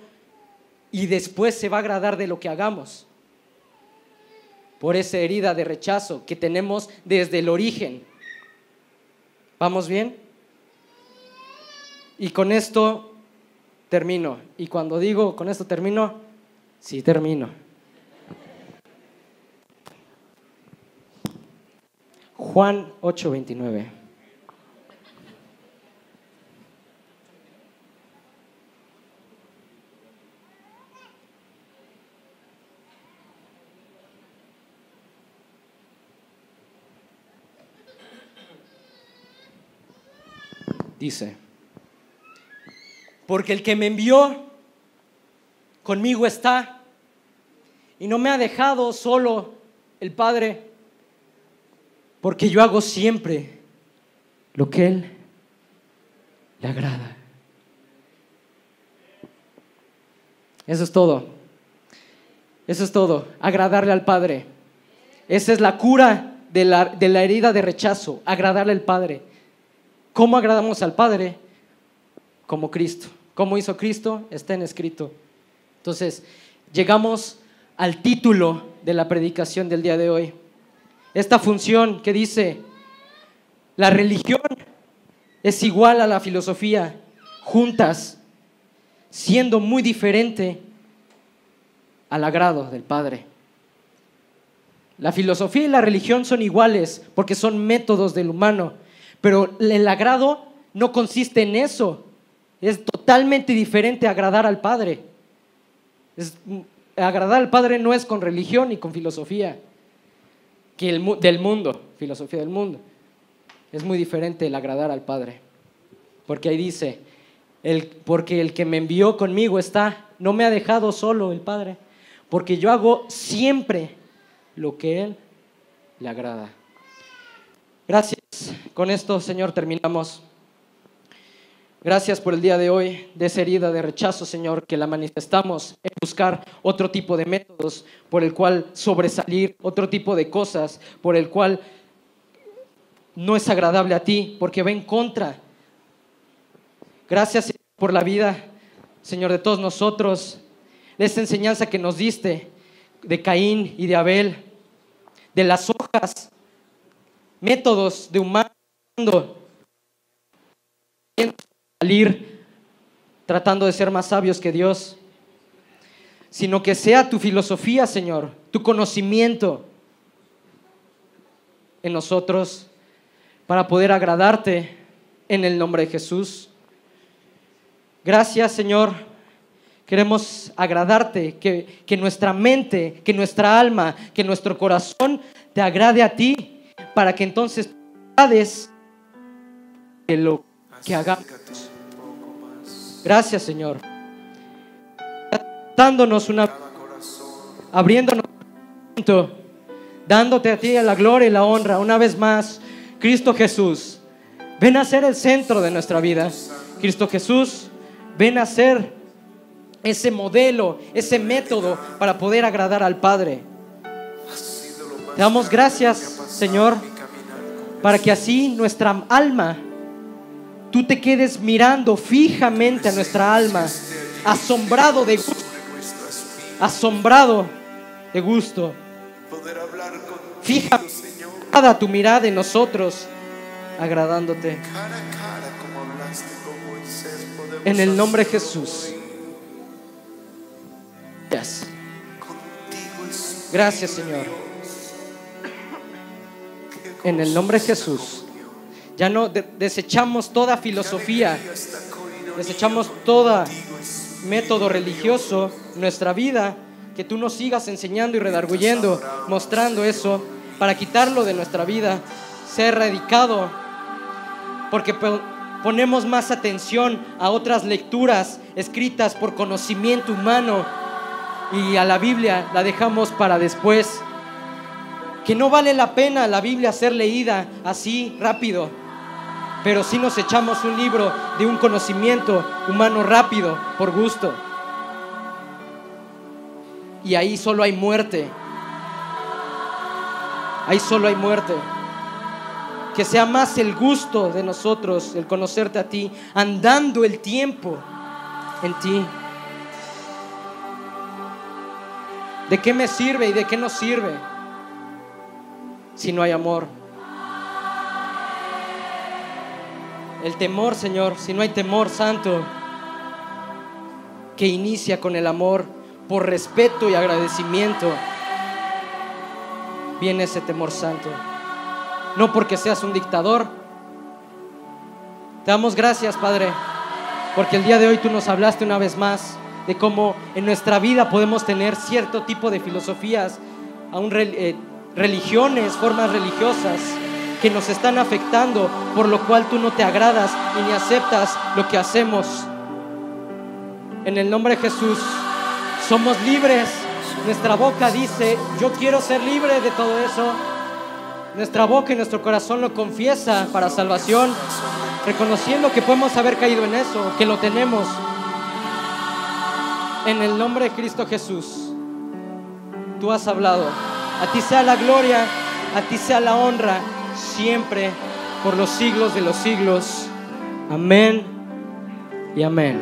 y después se va a agradar de lo que hagamos. Por esa herida de rechazo que tenemos desde el origen. ¿Vamos bien? Y con esto termino. Y cuando digo con esto termino, sí termino. Juan 8:29. Dice: porque el que me envió conmigo está, y no me ha dejado solo el Padre, porque yo hago siempre lo que Él le agrada. Eso es todo. Eso es todo, agradarle al Padre. Esa es la cura de la herida de rechazo, agradarle al Padre. ¿Cómo agradamos al Padre? Como Cristo. ¿Cómo hizo Cristo? Está en escrito. Entonces, llegamos al título de la predicación del día de hoy. Esta función que dice: la religión es igual a la filosofía, juntas, siendo muy diferente al agrado del Padre. La filosofía y la religión son iguales porque son métodos del humano, pero el agrado no consiste en eso. Es totalmente diferente a agradar al Padre. Agradar al Padre no es con religión ni con filosofía del mundo, filosofía del mundo. Es muy diferente el agradar al Padre. Porque ahí dice: porque el que me envió conmigo está, no me ha dejado solo el Padre, porque yo hago siempre lo que Él le agrada. Gracias. Con esto, Señor, terminamos. Gracias por el día de hoy, de esa herida de rechazo, Señor, que la manifestamos en buscar otro tipo de métodos por el cual sobresalir, otro tipo de cosas por el cual no es agradable a ti, porque va en contra. Gracias por la vida, Señor, de todos nosotros, de esa enseñanza que nos diste de Caín y de Abel, de las hojas, métodos de humano, salir tratando de ser más sabios que Dios, sino que sea tu filosofía, Señor, tu conocimiento en nosotros para poder agradarte en el nombre de Jesús. Gracias, Señor, Queremos agradarte, que nuestra mente, que nuestra alma, que nuestro corazón te agrade a ti, para que entonces agrades de lo que hagamos. Gracias, Señor. Abriéndonos, dándote a ti la gloria y la honra. Una vez más, Cristo Jesús, ven a ser el centro de nuestra vida. Cristo Jesús, ven a ser ese modelo, ese método para poder agradar al Padre. Te damos gracias, Señor, para que así nuestra alma, tú te quedes mirando fijamente a nuestra alma, asombrado de gusto. Fija tu mirada en nosotros, agradándote. En el nombre de Jesús. Gracias, Señor. En el nombre de Jesús. Ya no desechamos toda filosofía, desechamos todo método religioso en nuestra vida. Que tú nos sigas enseñando y redarguyendo, mostrando eso, para quitarlo de nuestra vida, ser erradicado, porque ponemos más atención a otras lecturas escritas por conocimiento humano, y a la Biblia la dejamos para después. Que no vale la pena la Biblia ser leída así rápido, pero sí nos echamos un libro de un conocimiento humano rápido, por gusto. Y ahí solo hay muerte. Ahí solo hay muerte. Que sea más el gusto de nosotros, el conocerte a ti, andando el tiempo en ti. ¿De qué me sirve y de qué no sirve si no hay amor? El temor, Señor, si no hay temor santo, que inicia con el amor, por respeto y agradecimiento, viene ese temor santo. No porque seas un dictador. Te damos gracias, Padre, porque el día de hoy tú nos hablaste una vez más de cómo en nuestra vida podemos tener cierto tipo de filosofías, aún religiones, formas religiosas que nos están afectando, por lo cual tú no te agradas y ni aceptas lo que hacemos. En el nombre de Jesús somos libres. Nuestra boca dice: yo quiero ser libre de todo eso. Nuestra boca y nuestro corazón lo confiesa para salvación, reconociendo que podemos haber caído en eso, que lo tenemos. En el nombre de Cristo Jesús, tú has hablado. A ti sea la gloria, a ti sea la honra, siempre, por los siglos de los siglos. Amén y amén.